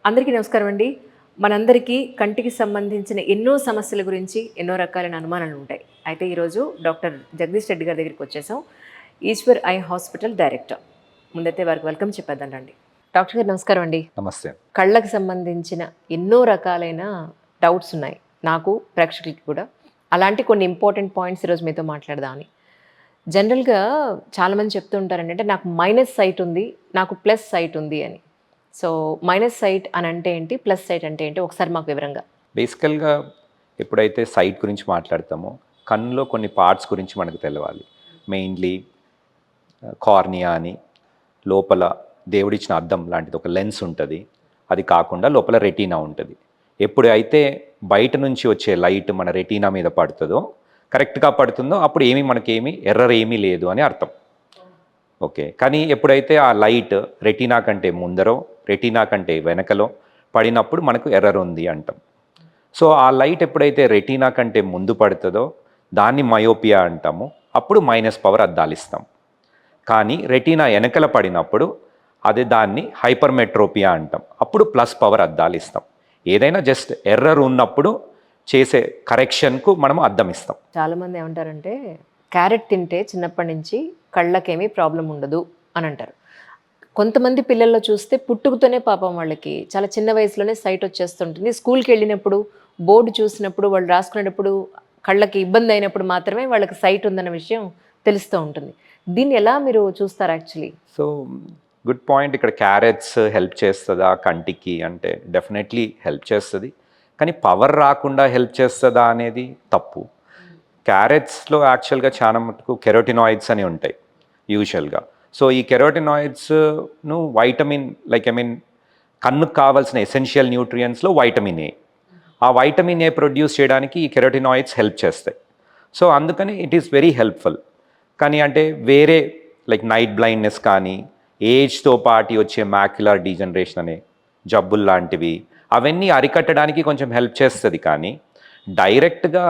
అందరికీ నమస్కారం అండి. మనందరికీ కంటికి సంబంధించిన ఎన్నో సమస్యల గురించి ఎన్నో రకాలైన అనుమానాలు ఉంటాయి. అయితే ఈరోజు డాక్టర్ జగదీష్ రెడ్డి గారి దగ్గరికి వచ్చేసాం. Eshwar eye hospital director. ముందైతే వారికి వెల్కమ్ చెప్పేద్దాం రండి. డాక్టర్ గారు నమస్కారం అండి. నమస్తే. కళ్ళకి సంబంధించిన ఎన్నో రకాలైన డౌట్స్ ఉన్నాయి. నాకు, ప్రేక్షకులకి కూడా. అలాంటి కొన్ని ఇంపార్టెంట్ పాయింట్స్ ఈరోజు మీతో మాట్లాడదామని. జనరల్‌గా చాలామంది చెప్తూ ఉంటారండి, అంటే నాకు మైనస్ సైట్ ఉంది, నాకు ప్లస్ సైట్ ఉంది అని. సో మైనస్ సైట్ అని అంటే ఏంటి, ప్లస్ సైట్ అంటే ఏంటి, ఒకసారి మాకు వివరంగా. బేసికల్గా ఎప్పుడైతే సైట్ గురించి మాట్లాడతామో కన్నులో కొన్ని పార్ట్స్ గురించి మనకు తెలవాలి. మెయిన్లీ కార్నియా అని, లోపల దేవుడిచ్చిన అద్దం లాంటిది ఒక లెన్స్ ఉంటుంది. అది కాకుండా లోపల రెటీనా ఉంటుంది. ఎప్పుడైతే బయట నుంచి వచ్చే లైట్ మన రెటీనా మీద పడుతుందో, కరెక్ట్గా పడుతుందో, అప్పుడు మనకేమీ ఎర్రర్ ఏమీ లేదు అని అర్థం. ఓకే, కానీ ఎప్పుడైతే ఆ లైట్ రెటీనా కంటే ముందరో రెటీనా కంటే వెనకలో పడినప్పుడు మనకు ఎర్రర్ ఉంది అంటాం. సో ఆ లైట్ ఎప్పుడైతే రెటీనా కంటే ముందు పడుతుందో దాన్ని మయోపియా అంటాము. అప్పుడు మైనస్ పవర్ అద్దాలిస్తాం. కానీ రెటీనా వెనకల పడినప్పుడు దాన్ని హైపర్మెట్రోపియా అంటాం. అప్పుడు ప్లస్ పవర్ అద్దాలిస్తాం. ఏదైనా జస్ట్ ఎర్రర్ ఉన్నప్పుడు చేసే కరెక్షన్కు మనం అద్దం ఇస్తాం. చాలామంది ఏమంటారంటే, క్యారెట్ తింటే చిన్నప్పటి నుంచి కళ్ళకేమీ ప్రాబ్లం ఉండదు అని అంటారు. కొంతమంది పిల్లల్లో చూస్తే పుట్టుకతోనే పాపం వాళ్ళకి చాలా చిన్న వయసులోనే సైట్ వచ్చేస్తుంటుంది. స్కూల్కి వెళ్ళినప్పుడు బోర్డు చూసినప్పుడు వాళ్ళు రాసుకునేటప్పుడు కళ్ళకి ఇబ్బంది అయినప్పుడు మాత్రమే వాళ్ళకి సైట్ ఉందన్న విషయం తెలుస్తూ ఉంటుంది. దీన్ని ఎలా మీరు చూస్తారు యాక్చువల్లీ? So good point. ఇక్కడ క్యారెట్స్ హెల్ప్ చేస్తుందా కంటికి అంటే డెఫినెట్లీ హెల్ప్ చేస్తుంది. కానీ పవర్ రాకుండా హెల్ప్ చేస్తుందా అనేది తప్పు. క్యారెట్స్లో యాక్చువల్గా చాలా మటుకు కెరోటినాయిడ్స్ అని ఉంటాయి యూజువల్గా. సో ఈ కెరోటినాయిడ్స్ను వైటమిన్ కన్నుకు కావాల్సిన ఎసెన్షియల్ న్యూట్రియంట్స్లో వైటమిన్ ఏ. ఆ వైటమిన్ ఏ ప్రొడ్యూస్ చేయడానికి ఈ కెరోటినాయిడ్స్ హెల్ప్ చేస్తాయి. సో అందుకని ఇట్ ఈస్ వెరీ హెల్ప్ఫుల్. కానీ అంటే వేరే నైట్ బ్లైండ్నెస్ కానీ, ఏజ్తో పాటు వచ్చే మ్యాక్యులర్ డీజనరేషన్ అనే జబ్బులు లాంటివి, అవన్నీ అరికట్టడానికి కొంచెం హెల్ప్ చేస్తుంది. కానీ డైరెక్ట్గా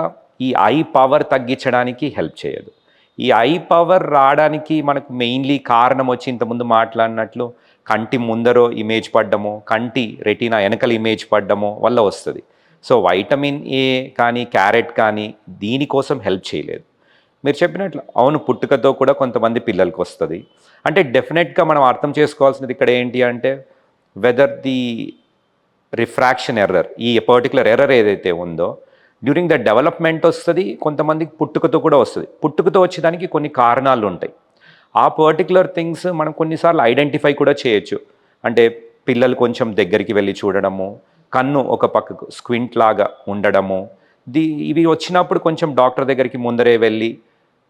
ఈ ఐ పవర్ తగ్గించడానికి హెల్ప్ చేయదు. ఈ ఐ పవర్ రావడానికి మనకు మెయిన్లీ కారణం వచ్చి ఇంతకుముందు మాట్లాడినట్లు కంటి ముందరో ఇమేజ్ పడ్డమో, కంటి రెటీనా వెనకల ఇమేజ్ పడ్డమో వల్ల వస్తుంది. సో వైటమిన్ ఏ కానీ క్యారెట్ కానీ దీనికోసం హెల్ప్ చేయలేదు. మీరు చెప్పినట్లు అవును, పుట్టుకతో కూడా కొంతమంది పిల్లలకి వస్తుంది. అంటే డెఫినెట్గా మనం అర్థం చేసుకోవాల్సినది ఇక్కడ ఏంటి అంటే, వెదర్ ది రిఫ్రాక్షన్ ఎర్రర్, ఈ పర్టికులర్ ఎర్రర్ ఏదైతే ఉందో డ్యూరింగ్ ద డెవలప్మెంట్ వస్తుంది. కొంతమందికి పుట్టుకతో కూడా వస్తుంది. పుట్టుకతో వచ్చేదానికి కొన్ని కారణాలు ఉంటాయి. ఆ పర్టికులర్ థింగ్స్ మనం కొన్నిసార్లు ఐడెంటిఫై కూడా చేయొచ్చు. అంటే పిల్లలు కొంచెం దగ్గరికి వెళ్ళి చూడడము, కన్ను ఒక పక్కకు స్క్వింట్ లాగా ఉండడము, ఇవి వచ్చినప్పుడు కొంచెం డాక్టర్ దగ్గరికి ముందరే వెళ్ళి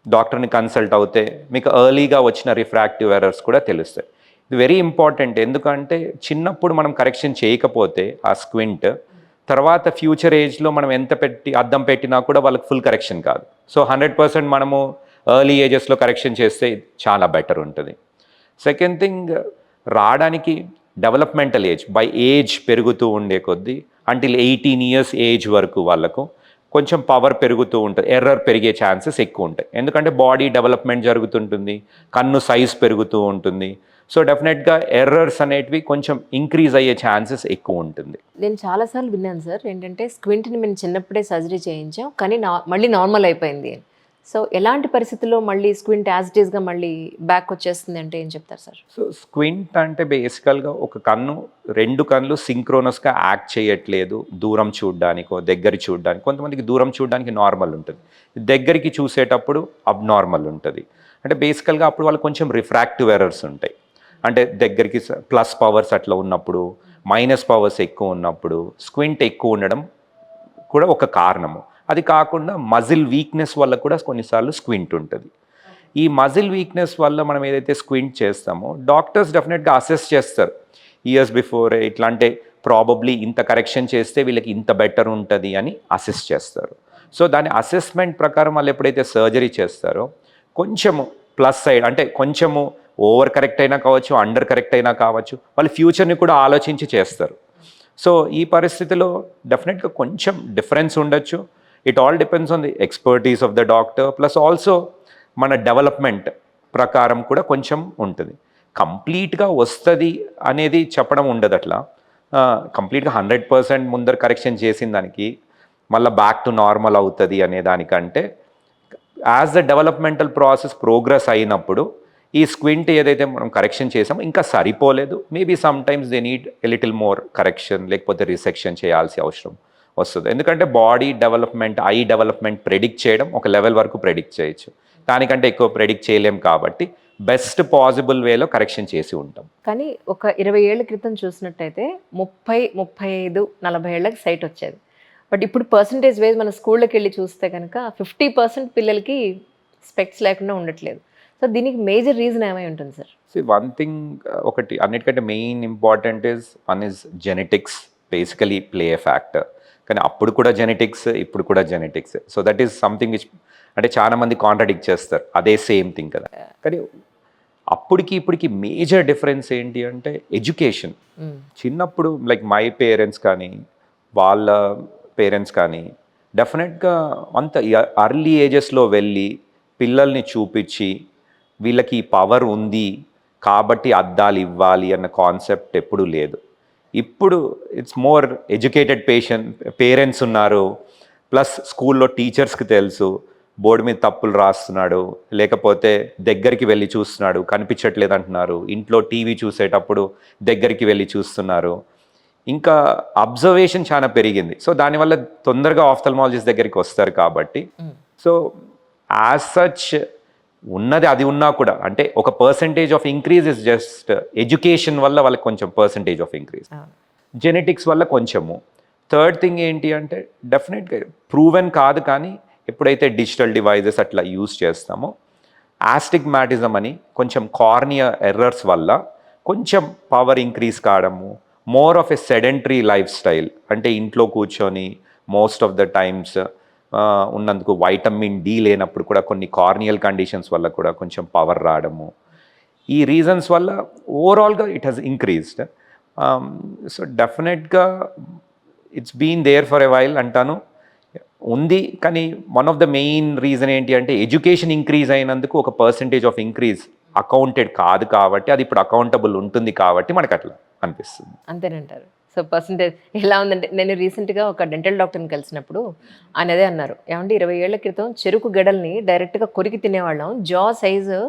డాక్టర్ని కన్సల్ట్ అవుతే మీకు ఎర్లీగా వచ్చిన రిఫ్రాక్టివ్ ఎర్రర్స్ కూడా తెలుస్తాయి. ఇది వెరీ ఇంపార్టెంట్. ఎందుకంటే చిన్నప్పుడు మనం కరెక్షన్ చేయకపోతే ఆ స్క్వింట్ తర్వాత ఫ్యూచర్ ఏజ్లో మనం ఎంత అద్దం పెట్టినా కూడా వాళ్ళకి ఫుల్ కరెక్షన్ కాదు. సో 100% మనము ఎర్లీ ఏజెస్లో కరెక్షన్ చేస్తే చాలా బెటర్ ఉంటుంది. సెకండ్ థింగ్, రావడానికి డెవలప్మెంటల్ ఏజ్ బై ఏజ్ పెరుగుతూ ఉండే కొద్దీ అంటిల్ 18 years ఏజ్ వరకు వాళ్ళకు కొంచెం పవర్ పెరుగుతూ ఉంటుంది, ఎర్రర్ పెరిగే ఛాన్సెస్ ఎక్కువ ఉంటాయి. ఎందుకంటే బాడీ డెవలప్మెంట్ జరుగుతుంటుంది, కన్ను సైజ్ పెరుగుతూ ఉంటుంది. సో డెఫినెట్గా ఎర్రర్స్ అనేటివి కొంచెం ఇంక్రీజ్ అయ్యే ఛాన్సెస్ ఎక్కువ ఉంటుంది. నేను చాలాసార్లు విన్నాను సార్, ఏంటంటే స్క్వింట్ని మేము చిన్నప్పుడే సర్జరీ చేయించాం కానీ మళ్ళీ నార్మల్ అయిపోయింది అని. సో ఎలాంటి పరిస్థితుల్లో మళ్ళీ స్క్వింట్ యాజ్ ఇట్ ఈస్గా మళ్ళీ బ్యాక్ వచ్చేస్తుంది అంటే ఏం చెప్తారు సార్? సో స్క్వింట్ అంటే బేసికల్గా ఒక కన్ను, రెండు కన్నులు సింక్రోనస్గా యాక్ట్ చేయట్లేదు, దూరం చూడడానికో దగ్గర చూడడానికి. కొంతమందికి దూరం చూడడానికి నార్మల్ ఉంటుంది, దగ్గరికి చూసేటప్పుడు అబ్నార్మల్ ఉంటుంది. అంటే బేసికల్గా అప్పుడు వాళ్ళు కొంచెం రిఫ్రాక్టివ్ ఎర్రర్స్ ఉంటాయి. అంటే దగ్గరికి ప్లస్ పవర్స్ అట్లా ఉన్నప్పుడు, మైనస్ పవర్స్ ఎక్కువ ఉన్నప్పుడు స్క్వింట్ ఎక్కువ ఉండడం కూడా ఒక కారణము. అది కాకుండా మజిల్ వీక్నెస్ వల్ల కూడా కొన్నిసార్లు స్క్వింట్ ఉంటుంది. ఈ మజిల్ వీక్నెస్ వల్ల మనం ఏదైతే స్క్వింట్ చేస్తామో డాక్టర్స్ డెఫినెట్గా అసెస్ చేస్తారు ఇయర్స్ బిఫోర్. ఇట్లా అంటే ప్రాబబ్లీ ఇంత కరెక్షన్ చేస్తే వీళ్ళకి ఇంత బెటర్ ఉంటుంది అని అసెస్ చేస్తారు. సో దాని అసెస్మెంట్ ప్రకారం వాళ్ళు ఎప్పుడైతే సర్జరీ చేస్తారో కొంచెము ప్లస్ సైడ్, అంటే కొంచెము ఓవర్ కరెక్ట్ అయినా కావచ్చు, అండర్ కరెక్ట్ అయినా కావచ్చు, వాళ్ళు ఫ్యూచర్ని కూడా ఆలోచించి చేస్తారు. సో ఈ పరిస్థితిలో డెఫినెట్గా కొంచెం డిఫరెన్స్ ఉండొచ్చు. It all depends on the expertise of the doctor, plus also మన డెవలప్మెంట్ ప్రకారం కూడా కొంచెం ఉంటుంది. కంప్లీట్గా వస్తుంది అనేది చెప్పడం ఉండదు అట్లా. కంప్లీట్గా 100% ముందర కరెక్షన్ చేసిన దానికి మళ్ళీ బ్యాక్ టు నార్మల్ అవుతుంది అనే దానికంటే as the developmental process progress అయినప్పుడు ఈ స్క్వింట్ ఏదైతే మనం కరెక్షన్ చేసామో ఇంకా సరిపోలేదు, maybe some times they need a little more correction లేకపోతే రిసెక్షన్ చేయాల్సిన అవసరం వస్తుంది. ఎందుకంటే body development, I development predict చేయడం ఒక లెవెల్ వరకు ప్రెడిక్ట్ చేయొచ్చు, దానికంటే ఎక్కువ ప్రెడిక్ట్ చేయలేం కాబట్టి బెస్ట్ పాసిబుల్ వేలో కరెక్షన్ చేసి ఉంటాం. కానీ ఒక 20 ఏళ్ల క్రితం చూసినట్టయితే 30, 35, 40 ఏళ్ళకి సైట్ వచ్చేది. బట్ ఇప్పుడు పర్సంటేజ్ వైజ్ మన స్కూళ్ళకి వెళ్ళి చూస్తే కనుక 50% పిల్లలకి స్పెక్ట్స్ లేకుండా ఉండట్లేదు. సో దీనికి మేజర్ రీజన్ ఏమై ఉంటుంది సార్? వన్ థింగ్, ఒకటి అన్నిటికంటే main important one is genetics basically play a factor. కానీ అప్పుడు కూడా జెనెటిక్స్, ఇప్పుడు కూడా genetics. So that is something which అంటే చాలా మంది కాంట్రాడిక్ట్ చేస్తారు, అదే సేమ్ థింగ్ కదా. కానీ అప్పటికి ఇప్పటికి మేజర్ డిఫరెన్స్ ఏంటి అంటే ఎడ్యుకేషన్. చిన్నప్పుడు లైక్ మై పేరెంట్స్ కానీ వాళ్ళ పేరెంట్స్ కానీ డెఫినెట్గా అంత అర్లీ ఏజెస్లో వెళ్ళి పిల్లల్ని చూపించి వీళ్ళకి పవర్ ఉంది కాబట్టి అద్దాలు ఇవ్వాలి అన్న కాన్సెప్ట్ ఎప్పుడూ లేదు. ఇప్పుడు ఇట్స్ మోర్ ఎడ్యుకేటెడ్ పేరెంట్స్ ఉన్నారు, ప్లస్ స్కూల్లో టీచర్స్కి తెలుసు బోర్డు మీద తప్పులు రాస్తున్నాడు, లేకపోతే దగ్గరికి వెళ్ళి చూస్తున్నాడు కనిపించట్లేదు అంటున్నారు, ఇంట్లో టీవీ చూసేటప్పుడు దగ్గరికి వెళ్ళి చూస్తున్నారు, ఇంకా అబ్జర్వేషన్ చాలా పెరిగింది. సో దానివల్ల తొందరగా ఆఫ్థల్మాలజిస్ట్ దగ్గరికి వస్తారు కాబట్టి. సో యాజ్ సచ్ ఉన్నది అది ఉన్నా కూడా అంటే ఒక percentage of increase is just education వల్ల వాళ్ళకి కొంచెం పర్సంటేజ్ ఆఫ్ ఇంక్రీజ్, జెనెటిక్స్ వల్ల కొంచెము. థర్డ్ థింగ్ ఏంటి అంటే డెఫినెట్గా ప్రూవెన్ కాదు కానీ ఎప్పుడైతే డిజిటల్ డివైజెస్ అట్లా యూజ్ చేస్తామో ఆస్టిగ్మాటిజం అని కొంచెం కార్నియా ఎర్రర్స్ వల్ల కొంచెం పవర్ ఇంక్రీజ్ కావడము, more of a sedentary life style అంటే ఇంట్లో కూర్చొని మోస్ట్ ఆఫ్ ద టైమ్స్ ఉన్నందుకు వైటమిన్ డి లేనప్పుడు కూడా కొన్ని కార్నియల్ కండిషన్స్ వల్ల కూడా కొంచెం పవర్ రావడము, ఈ రీజన్స్ వల్ల ఓవరాల్గా ఇట్ హెస్ ఇంక్రీజ్డ్. సో డెఫినెట్గా it's been there for a while అంటాను, ఉంది. కానీ one of the main reason ఏంటి అంటే ఎడ్యుకేషన్ ఇంక్రీజ్ అయినందుకు ఒక పర్సంటేజ్ ఆఫ్ ఇంక్రీజ్ అకౌంటెడ్ కాదు కాబట్టి అది ఇప్పుడు అకౌంటబుల్ ఉంటుంది కాబట్టి మనకు అట్లా అనిపిస్తుంది. అంతేనంటారు. సో పర్సంటేజ్ ఎలా ఉందంటే నేను రీసెంట్గా ఒక డెంటల్ డాక్టర్ని కలిసినప్పుడు ఆయన అదే అన్నారు, ఏమంటే 20 ఏళ్ల క్రితం చెరుకు గడల్ని డైరెక్ట్గా కొరికి తినేవాళ్ళం, జా సైజు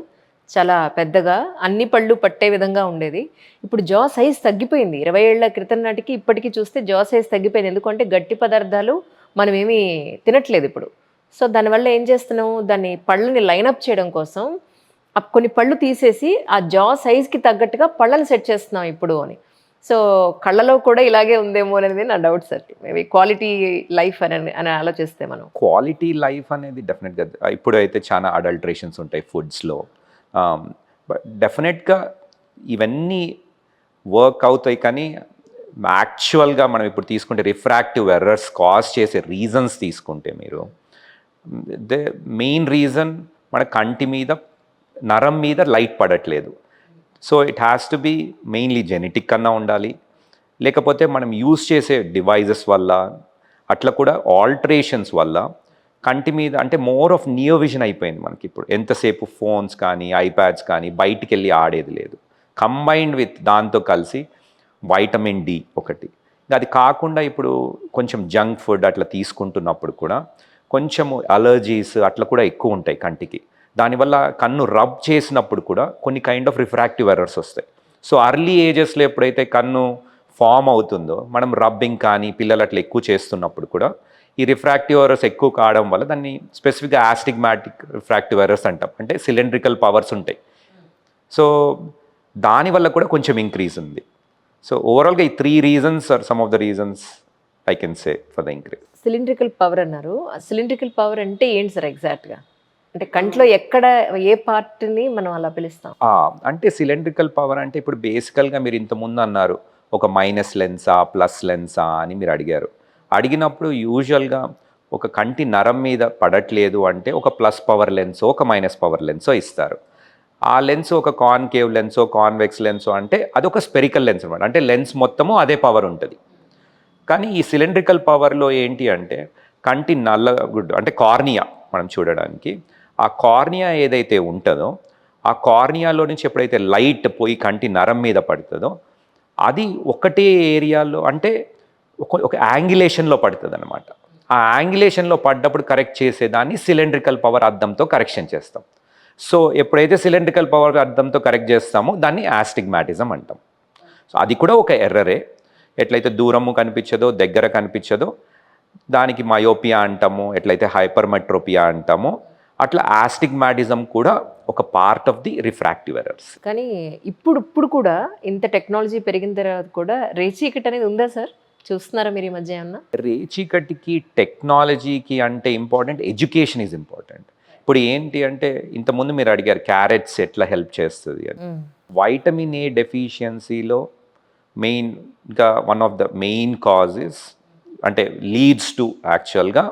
చాలా పెద్దగా అన్ని పళ్ళు పట్టే విధంగా ఉండేది. ఇప్పుడు జా సైజ్ తగ్గిపోయింది. 20 ఏళ్ల క్రితం నాటికి ఇప్పటికీ చూస్తే జా సైజ్ తగ్గిపోయింది. ఎందుకంటే గట్టి పదార్థాలు మనం ఏమీ తినట్లేదు ఇప్పుడు. సో దానివల్ల ఏం చేస్తున్నాము, దాన్ని పళ్ళని లైనప్ చేయడం కోసం కొన్ని పళ్ళు తీసేసి ఆ జా సైజ్కి తగ్గట్టుగా పళ్ళని సెట్ చేస్తున్నాం ఇప్పుడు అని. సో కళ్ళలో కూడా ఇలాగే ఉందేమో అనేది నా doubt sir. Maybe quality life అని ఆలోచిస్తే మనం క్వాలిటీ లైఫ్ అనేది డెఫినెట్గా ఇప్పుడు అయితే చాలా అడల్ట్రేషన్స్ ఉంటాయి ఫుడ్స్లో, బట్ డెఫినెట్గా ఇవన్నీ వర్క్ అవుతాయి. కానీ యాక్చువల్గా మనం ఇప్పుడు తీసుకుంటే రిఫ్రాక్టివ్ ఎర్రర్స్ కాజ్ చేసే రీజన్స్ తీసుకుంటే మీరు ద మెయిన్ రీజన్ మన కంటి మీద నరం మీద లైట్ పడట్లేదు. So it has to be mainly genetic కన్నా ఉండాలి, లేకపోతే మనం యూజ్ చేసే డివైజెస్ వల్ల అట్లా కూడా ఆల్టరేషన్స్ వల్ల కంటి మీద అంటే మోర్ ఆఫ్ నియర్ విజన్ అయిపోయింది మనకి. ఇప్పుడు ఎంతసేపు ఫోన్స్ కానీ ఐప్యాడ్స్ కానీ బయటికి వెళ్ళి ఆడేది లేదు, కంబైన్డ్ విత్ దాంతో కలిసి వైటమిన్ డి ఒకటి. అది కాకుండా ఇప్పుడు కొంచెం జంక్ ఫుడ్ అట్లా తీసుకుంటున్నప్పుడు కూడా కొంచెము అలర్జీస్ అట్లా కూడా ఎక్కువ ఉంటాయి కంటికి. దానివల్ల కన్ను రబ్ చేసినప్పుడు కూడా కొన్ని కైండ్ ఆఫ్ రిఫ్రాక్టివ్ ఎర్రర్స్ వస్తాయి. సో అర్లీ ఏజెస్లో ఎప్పుడైతే కన్ను ఫామ్ అవుతుందో మనం రబ్బింగ్ కానీ పిల్లలు అట్లా ఎక్కువ చేస్తున్నప్పుడు కూడా ఈ రిఫ్రాక్టివ్ ఎర్రర్స్ ఎక్కువ కావడం వల్ల దాన్ని స్పెసిఫిక్గా ఆస్టిగ్మాటిక్ రిఫ్రాక్టివ్ ఎర్రర్స్ అంటాం, అంటే సిలిండ్రికల్ పవర్స్ ఉంటాయి. సో దానివల్ల కూడా కొంచెం ఇంక్రీజ్ ఉంది. సో ఓవరాల్గా ఈ 3 reasons are some of the reasons I can say for the increase. Cylindrical power అన్నారు. సిలిండ్రికల్ పవర్ అంటే ఏంటి సార్ ఎగ్జాక్ట్గా? అంటే కంట్లో ఎక్కడ ఏ పార్ట్ని మనం అలా పిలుస్తాం? అంటే సిలిండ్రికల్ పవర్ అంటే ఇప్పుడు బేసికల్గా మీరు ఇంతకుముందు అన్నారు ఒక మైనస్ లెన్సా ప్లస్ లెన్సా అని మీరు అడిగినప్పుడు యూజువల్గా ఒక కంటి నరం మీద పడట్లేదు అంటే ఒక ప్లస్ పవర్ లెన్సో ఒక మైనస్ పవర్ లెన్సో ఇస్తారు. ఆ లెన్స్ ఒక కాన్కేవ్ లెన్సో కాన్వెక్స్ లెన్సో అంటే అదొక స్పెరికల్ లెన్స్ అనమాట, అంటే లెన్స్ మొత్తము అదే పవర్ ఉంటుంది. కానీ ఈ సిలిండ్రికల్ పవర్లో ఏంటి అంటే కంటి నల్లగుడ్డు అంటే కార్నియా మనం చూడడానికి, ఆ కార్నియా ఏదైతే ఉంటుందో ఆ కార్నియాలో నుంచి ఎప్పుడైతే లైట్ పోయి కంటి నరం మీద పడుతుందో అది ఒకటే ఏరియాలో అంటే ఒక యాంగిలేషన్లో పడుతుంది అనమాట. ఆ యాంగిలేషన్లో పడ్డప్పుడు కరెక్ట్ చేసేదాన్ని సిలిండ్రికల్ పవర్ అద్దంతో కరెక్షన్ చేస్తాం. సో ఎప్పుడైతే సిలిండ్రికల్ పవర్ అద్దంతో కరెక్ట్ చేస్తామో దాన్ని ఆస్టిగ్మాటిజం అంటాం. సో అది కూడా ఒక ఎర్రరే. ఎట్లయితే దూరము కనిపించదో దగ్గర కనిపించదో దానికి మయోపియా అంటాము, ఎట్లయితే హైపర్మెట్రోపియా అంటామో అట్లా ఆస్టిగ్మాటిజం కూడా ఒక part of the refractive errors. కానీ ఇప్పుడు కూడా ఇంత టెక్నాలజీ పెరిగిన తర్వాత కూడా రేచీకట్ అనేది ఉందా సార్? చూస్తున్నారా మీరు ఈ మధ్య ఏమన్నా? రేచీకటికి టెక్నాలజీకి అంటే ఇంపార్టెంట్, ఎడ్యుకేషన్ ఈజ్ ఇంపార్టెంట్. ఇప్పుడు ఏంటి అంటే ఇంతకుముందు మీరు అడిగారు క్యారెట్స్ ఎట్లా హెల్ప్ చేస్తుంది అని. వైటమిన్ ఏ డెఫిషియన్సీలో మెయిన్గా one of the main causes అంటే లీడ్స్ టు యాక్చువల్గా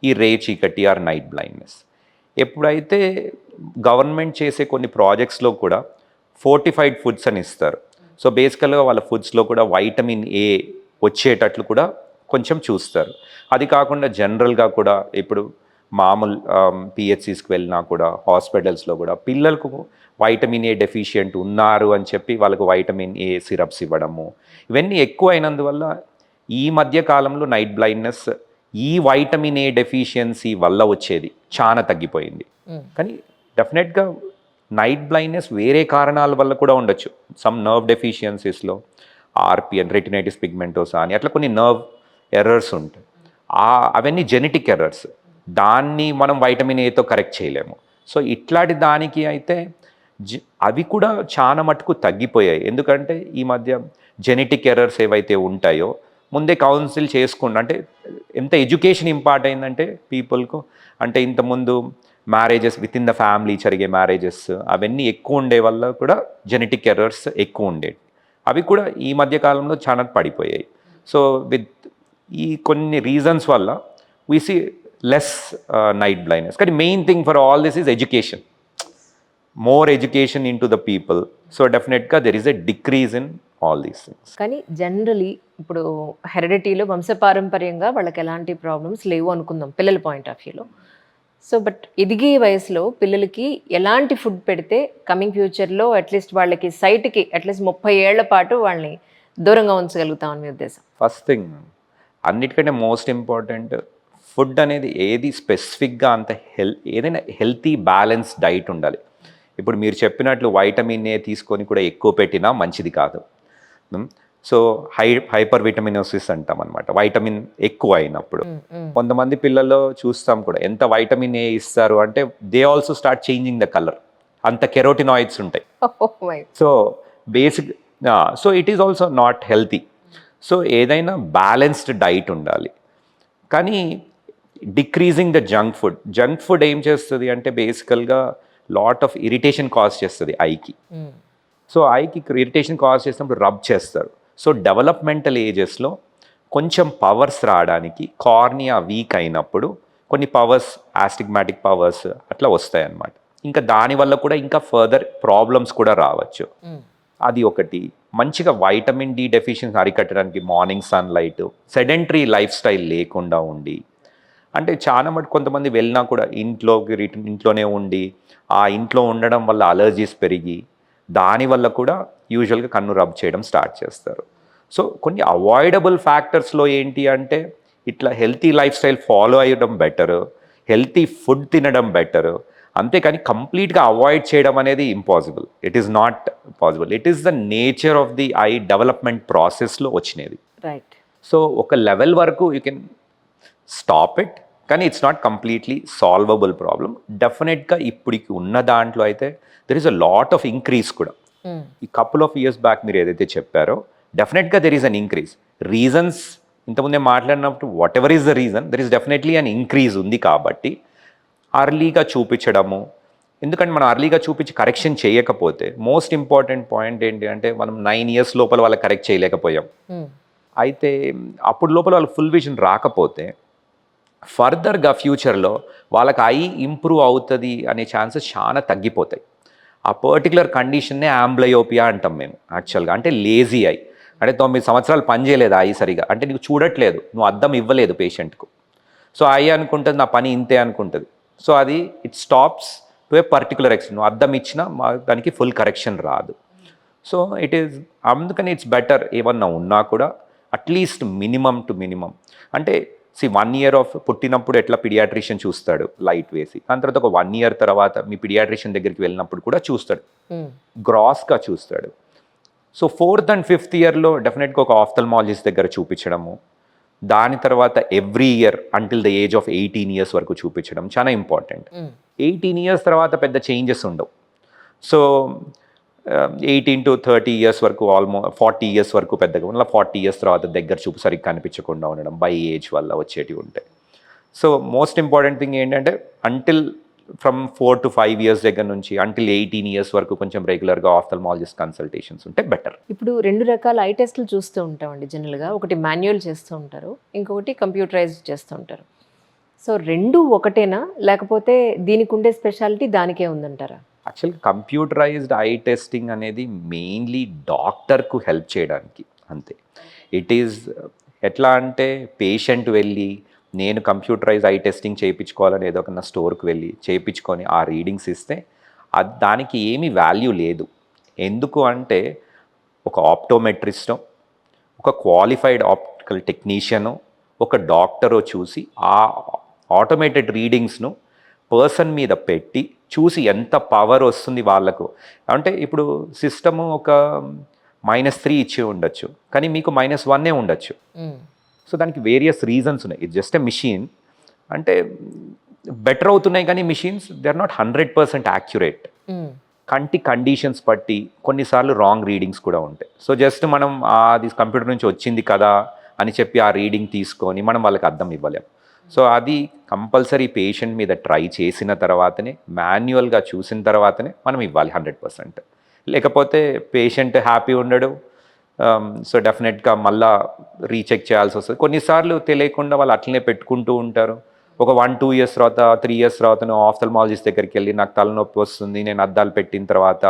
ఈ రేచీకటి ఆర్ నైట్ బ్లైండ్నెస్. ఎప్పుడైతే గవర్నమెంట్ చేసే కొన్ని ప్రాజెక్ట్స్లో కూడా ఫోర్టిఫైడ్ ఫుడ్స్ అని ఇస్తారు. సో బేసికల్గా వాళ్ళ ఫుడ్స్లో కూడా వైటమిన్ ఏ వచ్చేటట్లు కూడా కొంచెం చూస్తారు. అది కాకుండా జనరల్గా కూడా ఇప్పుడు మామూలు పిహెచ్సిస్కి వెళ్ళినా కూడా హాస్పిటల్స్లో కూడా పిల్లలకు వైటమిన్ ఏ డెఫిషియెంట్ ఉన్నారు అని చెప్పి వాళ్ళకు వైటమిన్ ఏ సిరప్స్ ఇవ్వడము ఇవన్నీ ఎక్కువ అయినందువల్ల ఈ మధ్య కాలంలో నైట్ బ్లైండ్నెస్ ఈ వైటమిన్ ఏ డెఫిషియన్సీ వల్ల వచ్చేది చాలా తగ్గిపోయింది. కానీ డెఫినెట్గా నైట్ బ్లైండ్నెస్ వేరే కారణాల వల్ల కూడా ఉండొచ్చు. సమ్ నర్వ్ డెఫిషియన్సీస్లో ఆర్పిఎన్, రెటినైటిస్ పిగ్మెంటోసా అని అట్లా కొన్ని నర్వ్ ఎర్రర్స్ ఉంటాయి. అవన్నీ జెనెటిక్ ఎర్రర్స్. దాన్ని మనం వైటమిన్ ఏతో కరెక్ట్ చేయలేము. సో ఇట్లాంటి దానికి అయితే అవి కూడా చాలా మటుకు తగ్గిపోయాయి. ఎందుకంటే ఈ మధ్య జెనెటిక్ ఎర్రర్స్ ఏవైతే ఉంటాయో ముందే కౌన్సిల్ చేసుకుంటూ అంటే ఎంత ఎడ్యుకేషన్ ఇంపార్ట్ అయిందంటే పీపుల్కు అంటే ఇంతకుముందు marriages with in the family జరిగే మ్యారేజెస్ అవన్నీ ఎక్కువ ఉండే వల్ల కూడా జెనెటిక్ ఎర్రర్స్ ఎక్కువ ఉండేవి. అవి కూడా ఈ మధ్య కాలంలో చాలా పడిపోయాయి. సో విత్ ఈ కొన్ని రీజన్స్ వల్ల we see less night blindness. కానీ main thing for all this is education, more education in to the people. So డెఫినెట్గా there is a decrease in all these things. కానీ జనరలీ ఇప్పుడు హెరిడిటీలో వంశపారంపర్యంగా వాళ్ళకి ఎలాంటి ప్రాబ్లమ్స్ లేవు అనుకుందాం పిల్లల పాయింట్ ఆఫ్ వ్యూలో. సో బట్ ఎదిగే వయసులో పిల్లలకి ఎలాంటి ఫుడ్ పెడితే కమింగ్ ఫ్యూచర్లో అట్లీస్ట్ వాళ్ళకి సైట్కి అట్లీస్ట్ 30 ఏళ్ల పాటు వాళ్ళని దూరంగా ఉంచగలుగుతామని మీ ఉద్దేశం? ఫస్ట్ థింగ్ అన్నిటికంటే మోస్ట్ ఇంపార్టెంట్ ఫుడ్ అనేది ఏది స్పెసిఫిక్గా అంత ఏదైనా హెల్తీ బ్యాలెన్స్ డైట్ ఉండాలి. ఇప్పుడు మీరు చెప్పినట్లు వైటమిన్ ఏ తీసుకొని కూడా ఎక్కువ పెట్టినా మంచిది కాదు. సో హైపర్ విటమినోసిస్ అంటాం అనమాట, వైటమిన్ ఎక్కువ అయినప్పుడు. కొంతమంది పిల్లల్లో చూస్తాం కూడా ఎంత వైటమిన్ ఏ ఇస్తారు అంటే they also start changing the colour, అంత కెరోటినాయిడ్స్ ఉంటాయి. So basic so it is also not healthy. So ఏదైనా బ్యాలెన్స్డ్ డైట్ ఉండాలి. కానీ డిక్రీజింగ్ ద జంక్ ఫుడ్ ఏం చేస్తుంది అంటే బేసికల్గా లాట్ ఆఫ్ ఇరిటేషన్ కాజ్ చేస్తుంది ఐకి. సో ఐకి ఇరిటేషన్ కాజ్ చేసినప్పుడు రబ్ చేస్తారు. సో డెవలప్మెంటల్ ఏజెస్లో కొంచెం పవర్స్ రావడానికి కార్నియా వీక్ అయినప్పుడు కొన్ని పవర్స్, ఆస్టిగ్మాటిక్ పవర్స్ అట్లా వస్తాయన్నమాట. ఇంకా దానివల్ల కూడా ఇంకా ఫర్దర్ ప్రాబ్లమ్స్ కూడా రావచ్చు. అది ఒకటి. మంచిగా వైటమిన్ డి డెఫిషియన్సీ అరికట్టడానికి morning sunlight, sedentary life style లేకుండా ఉండి, అంటే చాలా మటు కొంతమంది వెళ్ళినా కూడా ఇంట్లోనే ఉండి ఆ ఇంట్లో ఉండడం వల్ల అలర్జీస్ పెరిగి దానివల్ల కూడా యూజువల్గా కన్ను రబ్ చేయడం స్టార్ట్ చేస్తారు. సో కొన్ని అవాయిడబుల్ ఫ్యాక్టర్స్లో ఏంటి అంటే ఇట్లా హెల్తీ లైఫ్ స్టైల్ ఫాలో అయ్యడం బెటరు, హెల్తీ ఫుడ్ తినడం బెటరు. అంతేకాని కంప్లీట్గా అవాయిడ్ చేయడం అనేది impossible. It is not possible. It is the nature of the eye development ప్రాసెస్లో వచ్చినది. రైట్. సో ఒక లెవెల్ వరకు యూ కెన్ స్టాప్ ఇట్, కానీ it's not completely solvable problem. డెఫినెట్గా ఇప్పటికి ఉన్న దాంట్లో అయితే there is a lot of increase కూడా. ఈ కపుల్ ఆఫ్ ఇయర్స్ బ్యాక్ మీరు ఏదైతే చెప్పారో డెఫినెట్గా there is an increase. Reasons ఇంతకుముందే మాట్లాడినప్పుడు what ever is the reason there is definitely an increase ఉంది. కాబట్టి అర్లీగా చూపించడము, ఎందుకంటే మనం అర్లీగా చూపించి కరెక్షన్ చేయకపోతే మోస్ట్ ఇంపార్టెంట్ పాయింట్ ఏంటి అంటే మనం 9 years లోపల వాళ్ళకి కరెక్ట్ చేయలేకపోయాం. అయితే అప్పుడు లోపల వాళ్ళకి ఫుల్ విజన్ రాకపోతే ఫర్దర్గా ఫ్యూచర్లో వాళ్ళకి ఐ ఇంప్రూవ్ అవుతుంది అనే ఛాన్సెస్ చాలా తగ్గిపోతాయి. ఆ పర్టికులర్ కండిషన్నే ఆంబ్లయోపియా అంటాం మేము యాక్చువల్గా. అంటే లేజీ ఐ, అంటే 9 సంవత్సరాలు పని చేయలేదు ఐ సరిగా, అంటే నీకు చూడట్లేదు, నువ్వు అద్దం ఇవ్వలేదు పేషెంట్కు. సో ఐ అనుకుంటుంది నా పని ఇంతే అనుకుంటుంది. సో అది it stops to A particular extent. నువ్వు అద్దం ఇచ్చినా దానికి ఫుల్ కరెక్షన్ రాదు. సో ఇట్ ఈస్, అందుకని ఇట్స్ బెటర్ ఏమన్నా ఉన్నా కూడా అట్లీస్ట్ మినిమం టు మినిమం అంటే 1 ఇయర్ ఆఫ్ పుట్టినప్పుడు ఎట్లా పిడియాట్రిషియన్ చూస్తాడు లైట్ వేసి, దాని తర్వాత ఒక 1 ఇయర్ తర్వాత మీ పిడియాట్రిషియన్ దగ్గరికి వెళ్ళినప్పుడు కూడా చూస్తాడు, గ్రాస్గా చూస్తాడు. సో 4th and 5th ఇయర్లో డెఫినెట్గా ఒక ఆఫ్థల్మాలజిస్ట్ దగ్గర చూపించడము, దాని తర్వాత every year until the age of 18 years వరకు చూపించడం చాలా ఇంపార్టెంట్. 18 ఇయర్స్ తర్వాత పెద్ద చేంజెస్ ఉండవు. సో 18 to 30 ఇయర్స్ వరకు, ఆల్మోస్ట్ 40 ఇయర్స్ వరకు పెద్దగా ఉన్న 40 ఇయర్స్ తర్వాత దగ్గర చూపు సరిగ్గా కనిపించకుండా ఉండడం బై ఏజ్ వల్ల వచ్చేటివి ఉంటాయి. సో మోస్ట్ ఇంపార్టెంట్ థింగ్ ఏంటంటే అంటిల్ ఫ్రమ్ 4 to 5 ఇయర్స్ దగ్గర నుంచి అంటిల్ 18 ఇయర్స్ వరకు కొంచెం రెగ్యులర్గా ఆఫ్థల్మాలజిస్ట్ కన్సల్టేషన్స్ ఉంటే బెటర్. ఇప్పుడు 2 రకాల ఐ టెస్టులు చూస్తూ ఉంటామండి జనరల్గా. ఒకటి మాన్యువల్ చేస్తూ ఉంటారు, ఇంకొకటి కంప్యూటరైజ్ చేస్తూ ఉంటారు. సో 2 ఒకటేనా, లేకపోతే దీనికి ఉండే స్పెషాలిటీ దానికే ఉందంటారా? యాక్చువల్గా కంప్యూటరైజ్డ్ ఐ టెస్టింగ్ అనేది మెయిన్లీ డాక్టర్కు హెల్ప్ చేయడానికి అంతే. ఇట్ ఈజ్ ఎట్లా అంటే పేషెంట్ వెళ్ళి నేను కంప్యూటరైజ్ ఐ టెస్టింగ్ చేయించుకోవాలని ఏదో ఒక స్టోర్కి వెళ్ళి చేయించుకొని ఆ రీడింగ్స్ ఇస్తే అది దానికి ఏమీ వాల్యూ లేదు. ఎందుకు అంటే ఒక ఆప్టోమెట్రిస్టో, ఒక క్వాలిఫైడ్ ఆప్టికల్ టెక్నీషియను, ఒక డాక్టరో చూసి ఆ ఆటోమేటెడ్ రీడింగ్స్ను పర్సన్ మీద పెట్టి చూసి ఎంత పవర్ వస్తుంది వాళ్ళకు. అంటే ఇప్పుడు సిస్టము ఒక -3 ఇచ్చి ఉండొచ్చు, కానీ మీకు -1 ఉండొచ్చు. సో దానికి వేరియస్ రీజన్స్ ఉన్నాయి. It's just a machine. అంటే బెటర్ అవుతున్నాయి కానీ machines they are not 100% accurate. కంటి కండిషన్స్ బట్టి కొన్నిసార్లు రాంగ్ రీడింగ్స్ కూడా ఉంటాయి. సో జస్ట్ మనం అది కంప్యూటర్ నుంచి వచ్చింది కదా అని చెప్పి ఆ రీడింగ్ తీసుకొని మనం వాళ్ళకి అర్థం ఇవ్వలేం. సో అది కంపల్సరీ పేషెంట్ మీద ట్రై చేసిన తర్వాతనే, మాన్యువల్గా చూసిన తర్వాతనే మనం ఇవ్వాలి 100%. లేకపోతే పేషెంట్ హ్యాపీ ఉండడు. సో డెఫినెట్గా మళ్ళా రీచెక్ చేయాల్సి వస్తుంది. కొన్నిసార్లు తెలియకుండా వాళ్ళు అట్లనే పెట్టుకుంటూ ఉంటారు. ఒక 1-2 ఇయర్స్ తర్వాత 3 ఇయర్స్ తర్వాత నువ్వు ఆఫ్థల్మాలజిస్ట్ దగ్గరికి వెళ్ళి నాకు తలనొప్పి వస్తుంది, నేను అద్దాలు పెట్టిన తర్వాత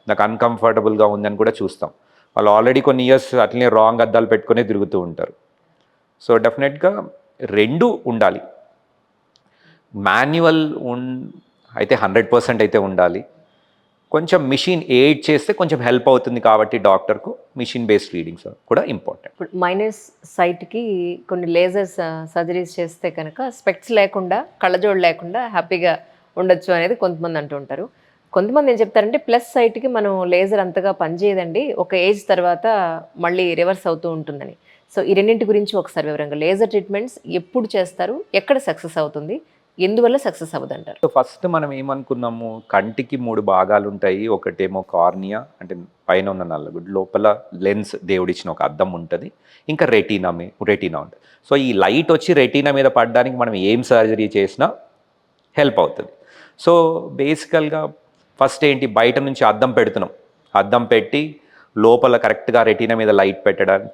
నాకు అన్కంఫర్టబుల్గా ఉందని కూడా చూస్తాం. వాళ్ళు ఆల్రెడీ కొన్ని ఇయర్స్ అట్లనే రాంగ్ అద్దాలు పెట్టుకునే తిరుగుతూ ఉంటారు. సో డెఫినెట్గా 2 ఉండాలి. మాన్యువల్ అయితే 100% అయితే ఉండాలి. కొంచెం మిషన్ ఎయిడ్ చేస్తే కొంచెం హెల్ప్ అవుతుంది కాబట్టి డాక్టర్కు మిషన్ బేస్డ్ రీడింగ్స్ కూడా ఇంపార్టెంట్. ఇప్పుడు మైనస్ సైట్కి కొన్ని లేజర్స్ సర్జరీస్ చేస్తే కనుక స్పెక్ట్స్ లేకుండా, కళ్ళజోడు లేకుండా హ్యాపీగా ఉండొచ్చు అనేది కొంతమంది అంటూ ఉంటారు. కొంతమంది ఏం చెప్తారంటే ప్లస్ సైట్కి మనం లేజర్ అంతగా పనిచేయదండి, ఒక ఏజ్ తర్వాత మళ్ళీ రివర్స్ అవుతూ ఉంటుందని. సో ఈ రెండింటి గురించి ఒకసారి వివరంగా, లేజర్ ట్రీట్మెంట్స్ ఎప్పుడు చేస్తారు, ఎక్కడ సక్సెస్ అవుతుంది, ఎందువల్ల సక్సెస్ అవ్వదంటారు? సో ఫస్ట్ మనం ఏమనుకున్నాము, కంటికి 3 భాగాలు ఉంటాయి. ఒకటేమో కార్నియా అంటే పైన ఉన్న నల్లగుడ్డు, లోపల లెన్స్ దేవుడిచ్చిన ఒక అద్దం ఉంటుంది, ఇంకా రెటీనా ఉంటుంది. సో ఈ లైట్ వచ్చి రెటీనా మీద పడడానికి మనం ఏం సర్జరీ చేసినా హెల్ప్ అవుతుంది. సో బేసికల్గా ఫస్ట్ ఏంటి, బయట నుంచి అద్దం పెడుతున్నాం, అద్దం పెట్టి లోపల కరెక్ట్గా రెటీనా మీద లైట్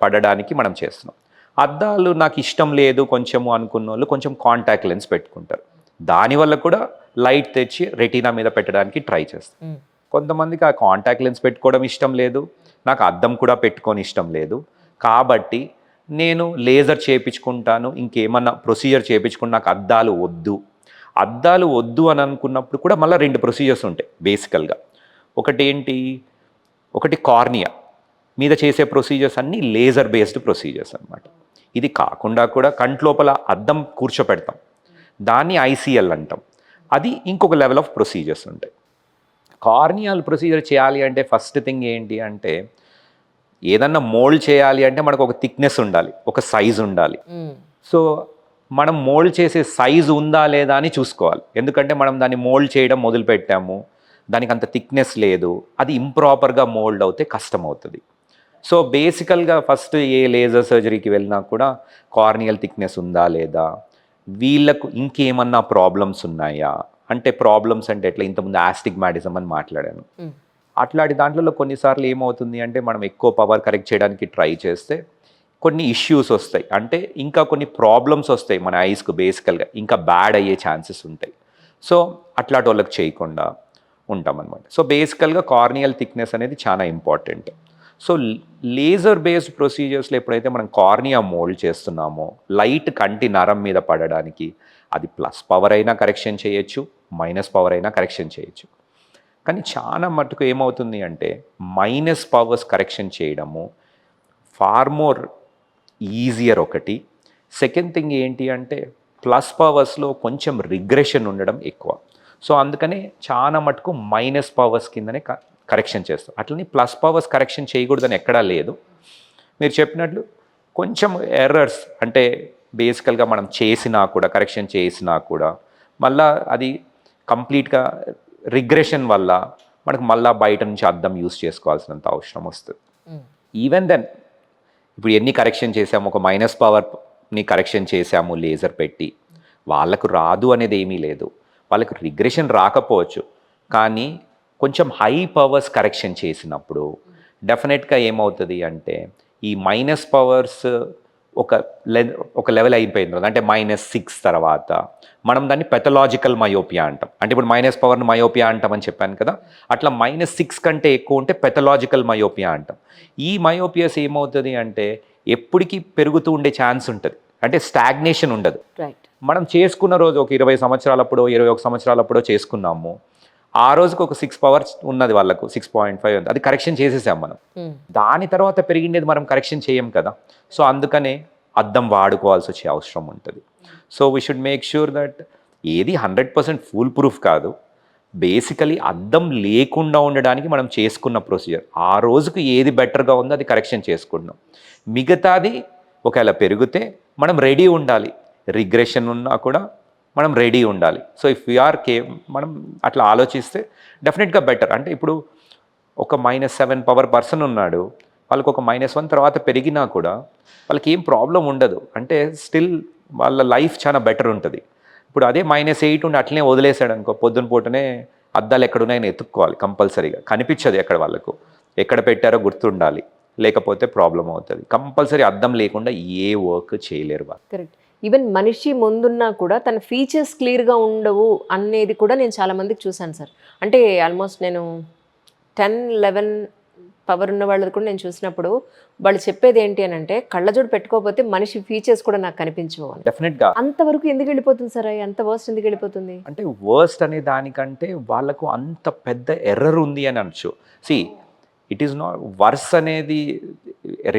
పడడానికి మనం చేస్తున్నాం. అద్దాలు నాకు ఇష్టం లేదు కొంచెము అనుకున్న వాళ్ళు కొంచెం కాంటాక్ట్ లెన్స్ పెట్టుకుంటారు. దానివల్ల కూడా లైట్ తెచ్చి రెటీనా మీద పెట్టడానికి ట్రై చేస్తాం. కొంతమందికి ఆ కాంటాక్ట్ లెన్స్ పెట్టుకోవడం ఇష్టం లేదు, నాకు అద్దం కూడా పెట్టుకొని ఇష్టం లేదు, కాబట్టి నేను లేజర్ చేయించుకుంటాను, ఇంకేమన్నా ప్రొసీజర్ చేయించుకుంటే నాకు అద్దాలు వద్దు అని అనుకున్నప్పుడు కూడా మళ్ళీ 2 ప్రొసీజర్స్ ఉంటాయి బేసికల్గా. ఒకటి కార్నియా మీద చేసే ప్రొసీజర్స్ అన్నీ లేజర్ బేస్డ్ ప్రొసీజర్స్ అన్నమాట. ఇది కాకుండా కూడా కంట్లోపల అద్దం కూర్చోపెడతాం, దాన్ని ఐసీఎల్ అంటాం. అది ఇంకొక లెవెల్ ఆఫ్ ప్రొసీజర్స్ ఉంటాయి. కార్నియల్ ప్రొసీజర్ చేయాలి అంటే ఫస్ట్ థింగ్ ఏంటి అంటే, ఏదన్నా మోల్డ్ చేయాలి అంటే మనకు ఒక థిక్నెస్ ఉండాలి, ఒక సైజు ఉండాలి. సో మనం మోల్డ్ చేసే సైజు ఉందా లేదా అని చూసుకోవాలి. ఎందుకంటే మనం దాన్ని మోల్డ్ చేయడం మొదలుపెట్టాము, దానికి అంత థిక్నెస్ లేదు, అది ఇంప్రాపర్గా మోల్డ్ అవుతే కష్టం అవుతుంది. సో బేసికల్గా ఫస్ట్ ఏ లేజర్ సర్జరీకి వెళ్ళినా కూడా కార్నియల్ థిక్నెస్ ఉందా లేదా, వీళ్ళకు ఇంకేమన్నా ప్రాబ్లమ్స్ ఉన్నాయా, అంటే ప్రాబ్లమ్స్ అంటే ఎట్లా, ఇంతకుముందు ఆస్టిగ్మాటిజం అని మాట్లాడాను, అట్లాంటి దాంట్లో కొన్నిసార్లు ఏమవుతుంది అంటే మనం ఎక్కువ పవర్ కరెక్ట్ చేయడానికి ట్రై చేస్తే కొన్ని ఇష్యూస్ వస్తాయి, అంటే ఇంకా కొన్ని ప్రాబ్లమ్స్ వస్తాయి మన ఐస్కు, బేసికల్గా ఇంకా బ్యాడ్ అయ్యే ఛాన్సెస్ ఉంటాయి. సో అట్లాంటి వాళ్ళకి చేయకుండా ఉంటామన్నమాట. సో బేసికల్గా కార్నియల్ థిక్నెస్ అనేది చాలా ఇంపార్టెంట్. సో లేజర్ బేస్డ్ ప్రొసీజర్స్లో ఎప్పుడైతే మనం కార్నియా మోల్డ్ చేస్తున్నామో, లైట్ కంటి నరం మీద పడడానికి అది ప్లస్ పవర్ అయినా కరెక్షన్ చేయొచ్చు, మైనస్ పవర్ అయినా కరెక్షన్ చేయొచ్చు. కానీ చాలా మటుకు ఏమవుతుంది అంటే మైనస్ పవర్స్ కరెక్షన్ చేయడము ఫార్ మోర్ ఈజియర్ ఒకటి. సెకండ్ థింగ్ ఏంటి అంటే ప్లస్ పవర్స్లో కొంచెం రిగ్రెషన్ ఉండడం ఎక్కువ. సో అందుకనే చాలా మటుకు మైనస్ పవర్స్ కిందనే కరెక్షన్ చేస్తాం. అట్లని ప్లస్ పవర్స్ కరెక్షన్ చేయకూడదని ఎక్కడా లేదు. మీరు చెప్పినట్లు కొంచెం ఎర్రర్స్ అంటే బేసికల్గా మనం చేసినా కూడా కరెక్షన్ చేసినా కూడా మళ్ళా అది కంప్లీట్గా రిగ్రెషన్ వల్ల మనకు మళ్ళీ బయట నుంచి అద్దం యూస్ చేసుకోవాల్సినంత అవసరం వస్తుంది. ఈవెన్ దెన్ ఇప్పుడు ఎన్ని కరెక్షన్ చేసాము, ఒక మైనస్ పవర్ని కరెక్షన్ చేసాము లేజర్ పెట్టి, వాళ్ళకు రాదు అనేది ఏమీ లేదు. వాళ్ళకు రిగ్రెషన్ రాకపోవచ్చు, కానీ కొంచెం హై పవర్స్ కరెక్షన్ చేసినప్పుడు డెఫినెట్గా ఏమవుతుంది అంటే ఈ మైనస్ పవర్స్ ఒక లెవెల్ అయిపోయిన తర్వాత అంటే -6 తర్వాత మనం దాన్ని పెథలాజికల్ మయోపియా అంటాం. అంటే ఇప్పుడు మైనస్ పవర్ని మయోపియా అంటామని చెప్పాను కదా, అట్లా -6 కంటే ఎక్కువ ఉంటే పెథలాజికల్ మయోపియా అంటాం. ఈ మయోపియాస్ ఏమవుతుంది అంటే ఎప్పటికీ పెరుగుతూ ఉండే ఛాన్స్ ఉంటుంది, అంటే స్టాగ్నేషన్ ఉండదు. మనం చేసుకున్న రోజు ఒక 20 సంవత్సరాలప్పుడో 21 సంవత్సరాలప్పుడో చేసుకున్నాము, ఆ రోజుకి ఒక 6 పవర్స్ ఉన్నది వాళ్ళకు 6.5 ఉంది, అది కరెక్షన్ చేసేసాం మనం. దాని తర్వాత పెరిగిండేది మనం కరెక్షన్ చేయం కదా. సో అందుకనే అద్దం వాడుకోవాల్సి వచ్చే అవసరం ఉంటుంది. So we should make sure that ఏది 100% ఫుల్ ప్రూఫ్ కాదు, బేసికలీ అద్దం లేకుండా ఉండడానికి మనం చేసుకున్న ప్రొసీజర్, ఆ రోజుకు ఏది బెటర్గా ఉందో అది కరెక్షన్ చేసుకుంటున్నాం. మిగతాది ఒకవేళ పెరిగితే మనం రెడీ ఉండాలి, రిగ్రెషన్ ఉన్నా కూడా మనం రెడీ ఉండాలి. సో ఇఫ్ వీఆర్ మనం అట్లా ఆలోచిస్తే డెఫినెట్గా బెటర్. అంటే ఇప్పుడు ఒక -7 పవర్ పర్సన్ ఉన్నాడు, వాళ్ళకు ఒక -1 తర్వాత పెరిగినా కూడా వాళ్ళకి ఏం ప్రాబ్లం ఉండదు, అంటే స్టిల్ వాళ్ళ లైఫ్ చాలా బెటర్ ఉంటుంది. ఇప్పుడు అదే -8 ఉండి అట్లనే వదిలేసాడు అనుకో, పొద్దున పూటనే అద్దాలు ఎక్కడున్నాయని ఎత్తుక్కోవాలి కంపల్సరీగా, కనిపించదు ఎక్కడ, వాళ్ళకు ఎక్కడ పెట్టారో గుర్తుండాలి, లేకపోతే ప్రాబ్లం అవుతుంది. కంపల్సరీ అద్దం లేకుండా ఏ వర్క్ చేయలేరు వాళ్ళు. కరెక్ట్. ఈవెన్ మనిషి ముందున్నా కూడా తన ఫీచర్స్ క్లియర్గా ఉండవు అనేది కూడా నేను చాలామందికి చూశాను సార్. అంటే ఆల్మోస్ట్ నేను 10-11 పవర్ ఉన్న వాళ్ళది కూడా నేను చూసినప్పుడు వాళ్ళు చెప్పేది ఏంటి అని అంటే కళ్ళజోడు పెట్టుకోకపోతే మనిషి ఫీచర్స్ కూడా నాకు కనిపించవు అని. డెఫినెట్గా అంతవరకు ఎందుకు వెళ్ళిపోతుంది సార్, అంత వర్స్ట్ ఎందుకు వెళ్ళిపోతుంది? అంటే వర్స్ట్ అనే దానికంటే వాళ్ళకు అంత పెద్ద ఎర్రర్ ఉంది అని అనొచ్చు. ఇట్ ఈస్ నాట్ వర్స్ అనేది,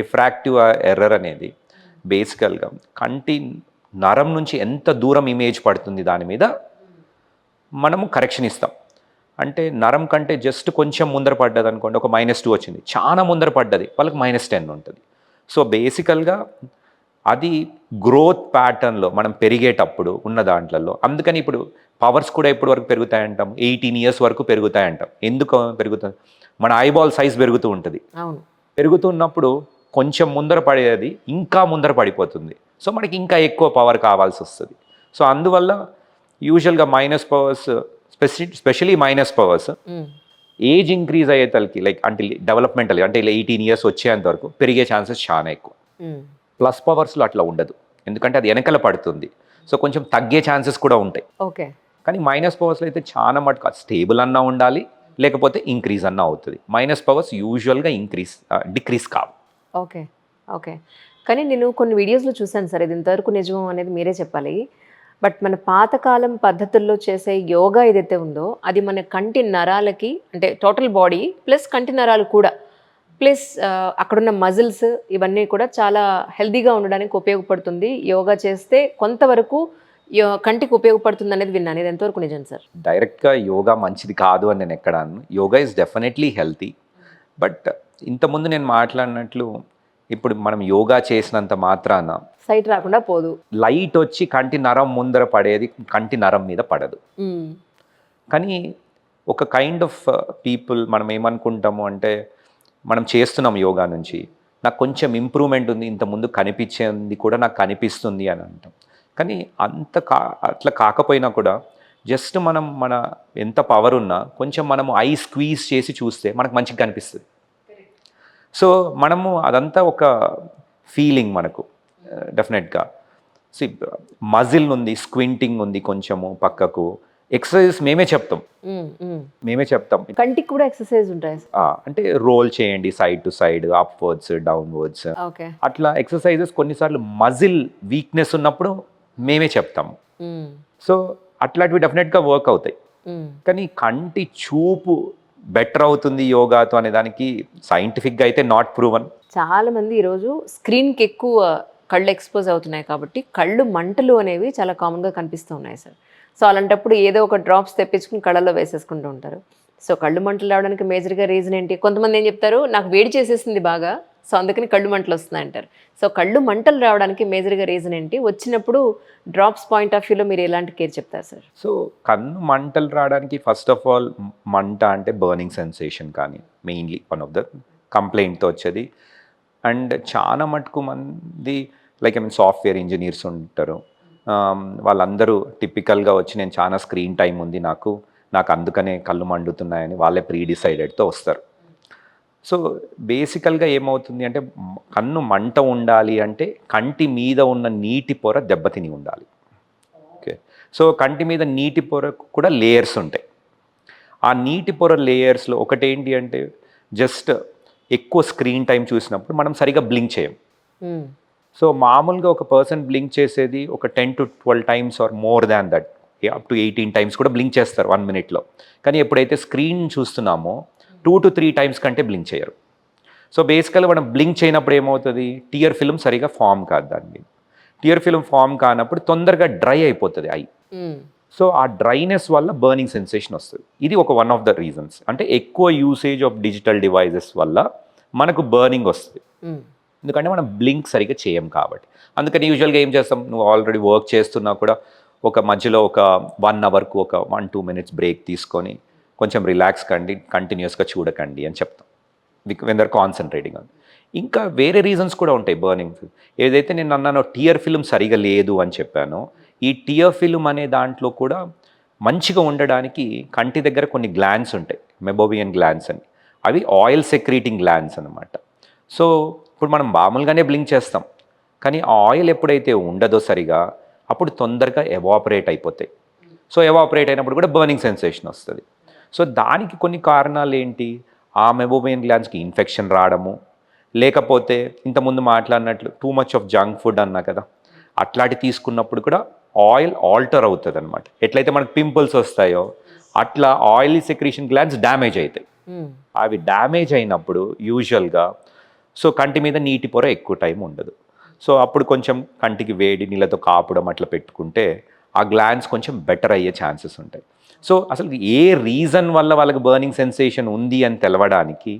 రిఫ్రాక్టివ్ ఎర్రర్ అనేది బేసికల్గా కంటి నరం నుంచి ఎంత దూరం ఇమేజ్ పడుతుంది దాని మీద మనము కరెక్షన్ ఇస్తాం. అంటే నరం కంటే జస్ట్ కొంచెం ముందర పడ్డది అనుకోండి, ఒక -2 వచ్చింది, చాలా ముందర పడ్డది వాళ్ళకి -10 ఉంటుంది. సో బేసికల్గా అది గ్రోత్ ప్యాటర్న్లో మనం పెరిగేటప్పుడు ఉన్న దాంట్లలో, అందుకని ఇప్పుడు పవర్స్ కూడా ఎప్పటి వరకు పెరుగుతాయంటాం, 18 ఇయర్స్ వరకు పెరుగుతాయంటాం. ఎందుకు పెరుగుతుంది? మన ఐబాల్ సైజ్ పెరుగుతూ ఉంటుంది, పెరుగుతున్నప్పుడు కొంచెం ముందర పడేది ఇంకా ముందర పడిపోతుంది. సో మనకి ఇంకా ఎక్కువ పవర్ కావాల్సి వస్తుంది. సో అందువల్ల యూజువల్గా minus powers, specially minus powers age increase అయ్యేతలకి లైక్ అంటే డెవలప్మెంటల్ అంటే 18 ఇయర్స్ వచ్చేంత వరకు పెరిగే ఛాన్సెస్ చాలా ఎక్కువ. ప్లస్ పవర్స్లో అట్లా ఉండదు, ఎందుకంటే అది వెనకల పడుతుంది. సో కొంచెం తగ్గే ఛాన్సెస్ కూడా ఉంటాయి. ఓకే. కానీ మైనస్ పవర్స్లో అయితే చాలా మటుకు స్టేబుల్ అన్నా ఉండాలి, లేకపోతే ఇంక్రీజ్ అన్నా అవుతుంది. మైనస్ పవర్స్ యూజువల్గా డిక్రీజ్ కావు. ఓకే. ఓకే. కానీ నేను కొన్ని వీడియోస్లో చూశాను సార్, ఇది ఇంతవరకు నిజమో అనేది మీరే చెప్పాలి. బట్ మన పాతకాలం పద్ధతుల్లో చేసే యోగా ఏదైతే ఉందో అది మన కంటి నరాలకి, అంటే టోటల్ బాడీ ప్లస్ కంటి నరాలు కూడా ప్లస్ అక్కడున్న మజిల్స్ ఇవన్నీ కూడా చాలా హెల్దీగా ఉండడానికి ఉపయోగపడుతుంది. యోగా చేస్తే కొంతవరకు కంటికి ఉపయోగపడుతుంది అనేది విన్నాను, ఇది ఎంతవరకు నిజం సార్? డైరెక్ట్గా యోగా మంచిది కాదు అని నేను ఎక్కడ అన్నాను. Yoga is definitely healthy. But ఇంతకుముందు నేను మాట్లాడినట్లు ఇప్పుడు మనం యోగా చేసినంత మాత్రాన సైట్ రాకుండా పోదు. లైట్ వచ్చి కంటి నరం ముందర పడేది కంటి నరం మీద పడదు. కానీ ఒక కైండ్ ఆఫ్ పీపుల్ మనం ఏమనుకుంటాము అంటే మనం చేస్తున్నాం యోగా నుంచి, నాకు కొంచెం ఇంప్రూవ్మెంట్ ఉంది, ఇంతకుముందు కనిపించేది కూడా నాకు కనిపిస్తుంది అని అంటాం. కానీ అట్లా కాకపోయినా కూడా జస్ట్ మన ఎంత పవర్ ఉన్నా కొంచెం మనము ఐ స్క్వీజ్ చేసి చూస్తే మనకు మంచిగా కనిపిస్తుంది. సో మనము అదంతా ఒక ఫీలింగ్ మనకు డెఫినెట్గా. మజిల్ ఉంది, స్క్వింటింగ్ ఉంది కొంచెము పక్కకు, ఎక్సర్సైజెస్ మేమే చెప్తాం. కంటికి కూడా ఎక్సర్సైజ్ ఉంటాయి అంటే రోల్ చేయండి side to side, upwards downwards, అట్లా ఎక్సర్సైజెస్ కొన్నిసార్లు మజిల్ వీక్నెస్ ఉన్నప్పుడు మేమే చెప్తాము. సో అట్లాంటివి డెఫినెట్గా వర్క్ అవుతాయి. కానీ కంటి చూపు బెటర్ అవుతుంది యోగాతో అనే దానికి సైంటిఫిక్గా అయితే నాట్ ప్రూవన్. చాలా మంది ఈరోజు స్క్రీన్కి ఎక్కువ కళ్ళు ఎక్స్పోజ్ అవుతున్నాయి కాబట్టి కళ్ళు మంటలు అనేవి చాలా కామన్గా కనిపిస్తూ ఉన్నాయి సార్. సో అలాంటప్పుడు ఏదో ఒక డ్రాప్స్ తెప్పించుకుని కళ్ళలో వేసేసుకుంటూ ఉంటారు. సో కళ్ళు మంటలు రావడానికి మేజర్గా రీజన్ ఏంటి? కొంతమంది ఏం చెప్తారు, నాకు వేడి చేసేసింది బాగా, సో అందుకని కళ్ళు మంటలు వస్తున్నాయి అంటారు. సో కళ్ళు మంటలు రావడానికి మేజర్గా రీజన్ ఏంటి? వచ్చినప్పుడు డ్రాప్స్ పాయింట్ ఆఫ్ వ్యూలో మీరు ఎలాంటి కేర్ చెప్తారు సార్? సో కన్ను మంటలు రావడానికి ఫస్ట్ ఆఫ్ ఆల్ మంట అంటే బర్నింగ్ సెన్సేషన్ కానీ మెయిన్లీ వన్ ఆఫ్ ద కంప్లైంట్తో వచ్చేది. అండ్ చాలా మటుకు మంది లైక్ సాఫ్ట్వేర్ ఇంజనీర్స్ ఉంటారు, వాళ్ళందరూ టిపికల్గా వచ్చి నేను చాలా స్క్రీన్ టైం ఉంది నాకు అందుకనే కళ్ళు మండుతున్నాయని వాళ్ళే డిసైడెడ్తో వస్తారు. సో బేసికల్గా ఏమవుతుంది అంటే కన్ను మంట ఉండాలి అంటే కంటి మీద ఉన్న నీటి పొర దెబ్బతిని ఉండాలి. ఓకే, సో కంటి మీద నీటి పొర కూడా లేయర్స్ ఉంటాయి. ఆ నీటి పొర లేయర్స్లో ఒకటేంటి అంటే జస్ట్ ఎక్కువ స్క్రీన్ టైం చూసినప్పుడు మనం సరిగా బ్లింక్ చేయం. సో మామూలుగా ఒక పర్సన్ బ్లింక్ చేసేది ఒక 10 to 12 times are more than that, up to 18 times కూడా బ్లింక్ చేస్తారు 1 మినిట్లో. కానీ ఎప్పుడైతే స్క్రీన్ చూస్తున్నామో 2 to 3 టైమ్స్ కంటే బ్లింక్ చేయరు. సో బేసికల్గా మనం బ్లింక్ చేయనప్పుడు ఏమవుతుంది, టియర్ ఫిల్మ్ సరిగా ఫామ్ కాదు. దాన్ని టియర్ ఫిల్మ్ ఫామ్ కానప్పుడు తొందరగా డ్రై అయిపోతుంది ఐ. సో ఆ డ్రైనెస్ వల్ల బర్నింగ్ సెన్సేషన్ వస్తుంది. ఇది ఒక వన్ ఆఫ్ ద రీజన్స్. అంటే ఎక్కువ యూసేజ్ ఆఫ్ డిజిటల్ డివైజెస్ వల్ల మనకు బర్నింగ్ వస్తుంది, ఎందుకంటే మనం బ్లింక్ సరిగ్గా చేయం కాబట్టి. అందుకని యూజువల్గా ఏం చేస్తాం, నువ్వు ఆల్రెడీ వర్క్ చేస్తున్నా కూడా ఒక మధ్యలో ఒక 1 అవర్కు ఒక 1-2 మినిట్స్ బ్రేక్ తీసుకొని కొంచెం రిలాక్స్ కండి, కంటిన్యూస్గా చూడకండి అని చెప్తాం వెన్ దర్ కాన్సన్ట్రేటింగ్ ఆన్. ఇంకా వేరే రీజన్స్ కూడా ఉంటాయి బర్నింగ్. ఏదైతే నేను అన్నానో టియర్ ఫిల్మ్ సరిగా లేదు అని చెప్పానో, ఈ టియర్ ఫిల్మ్ అనే దాంట్లో కూడా మంచిగా ఉండడానికి కంటి దగ్గర కొన్ని గ్లాండ్స్ ఉంటాయి, మెబోవియన్ గ్లాండ్స్ అని. అవి ఆయిల్ సెక్రీటింగ్ గ్లాండ్స్ అనమాట. సో ఇప్పుడు మనం మామూలుగానే బ్లింక్ చేస్తాం, కానీ ఆ ఆయిల్ ఎప్పుడైతే ఉండదో సరిగా అప్పుడు తొందరగా ఎవాపరేట్ అయిపోతాయి. సో ఎవాపరేట్ అయినప్పుడు కూడా బర్నింగ్ సెన్సేషన్ వస్తుంది. సో దానికి కొన్ని కారణాలు ఏంటి, ఆ మెబోవియన్ గ్లాండ్స్కి ఇన్ఫెక్షన్ రావడము, లేకపోతే ఇంతకుముందు మాట్లాడినట్లు too much of junk food అన్నా కదా, అట్లాంటి తీసుకున్నప్పుడు కూడా ఆయిల్ ఆల్టర్ అవుతుంది అనమాట. ఎట్లయితే మనకు పింపుల్స్ వస్తాయో అట్లా ఆయిలీ సెక్రీషన్ గ్లాండ్స్ డ్యామేజ్ అవుతాయి. అవి డ్యామేజ్ అయినప్పుడు యూజువల్గా సో కంటి మీద నీటి పొర ఎక్కువ టైం ఉండదు. సో అప్పుడు కొంచెం కంటికి వేడి నీళ్ళతో కాపడం అట్లా పెట్టుకుంటే ఆ గ్లాండ్స్ కొంచెం బెటర్ అయ్యే ఛాన్సెస్ ఉంటాయి. సో అసలు ఏ రీజన్ వల్ల వాళ్ళకి బర్నింగ్ సెన్సేషన్ ఉంది అని తెలవడానికి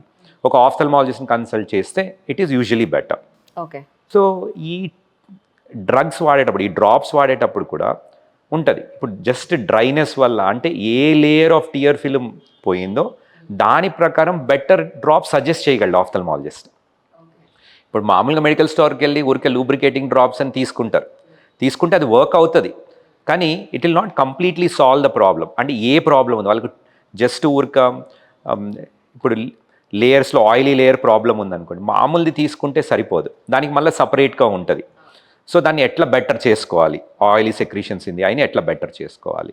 ఒక ఆఫ్థల్మాలజిస్ట్ని కన్సల్ట్ చేస్తే it is usually better. Okay. So ఈ డ్రగ్స్ వాడేటప్పుడు, ఈ డ్రాప్స్ వాడేటప్పుడు కూడా ఉంటుంది. ఇప్పుడు జస్ట్ డ్రైనెస్ వల్ల అంటే ఏ లేయర్ ఆఫ్ టియర్ ఫిల్మ్ పోయిందో దాని ప్రకారం బెటర్ డ్రాప్ సజెస్ట్ చేయగలడు ఆఫ్థల్మాలజిస్ట్. ఇప్పుడు మామూలుగా మెడికల్ స్టోర్కి వెళ్ళి ఊరికే లూబ్రికేటింగ్ డ్రాప్స్ అని తీసుకుంటే అది వర్క్ అవుతుంది, కానీ it will not completely solve the problem. అంటే ఏ ప్రాబ్లం ఉంది వాళ్ళకి, జస్ట్ ఇప్పుడు లేయర్స్లో ఆయిలీ లేయర్ ప్రాబ్లం ఉందనుకోండి, మామూలుది తీసుకుంటే సరిపోదు, దానికి మళ్ళీ సపరేట్గా ఉంటుంది. సో దాన్ని ఎట్లా బెటర్ చేసుకోవాలి, ఆయిలీ సెక్రీషన్స్ ఉంది అయినా ఎట్లా బెటర్ చేసుకోవాలి,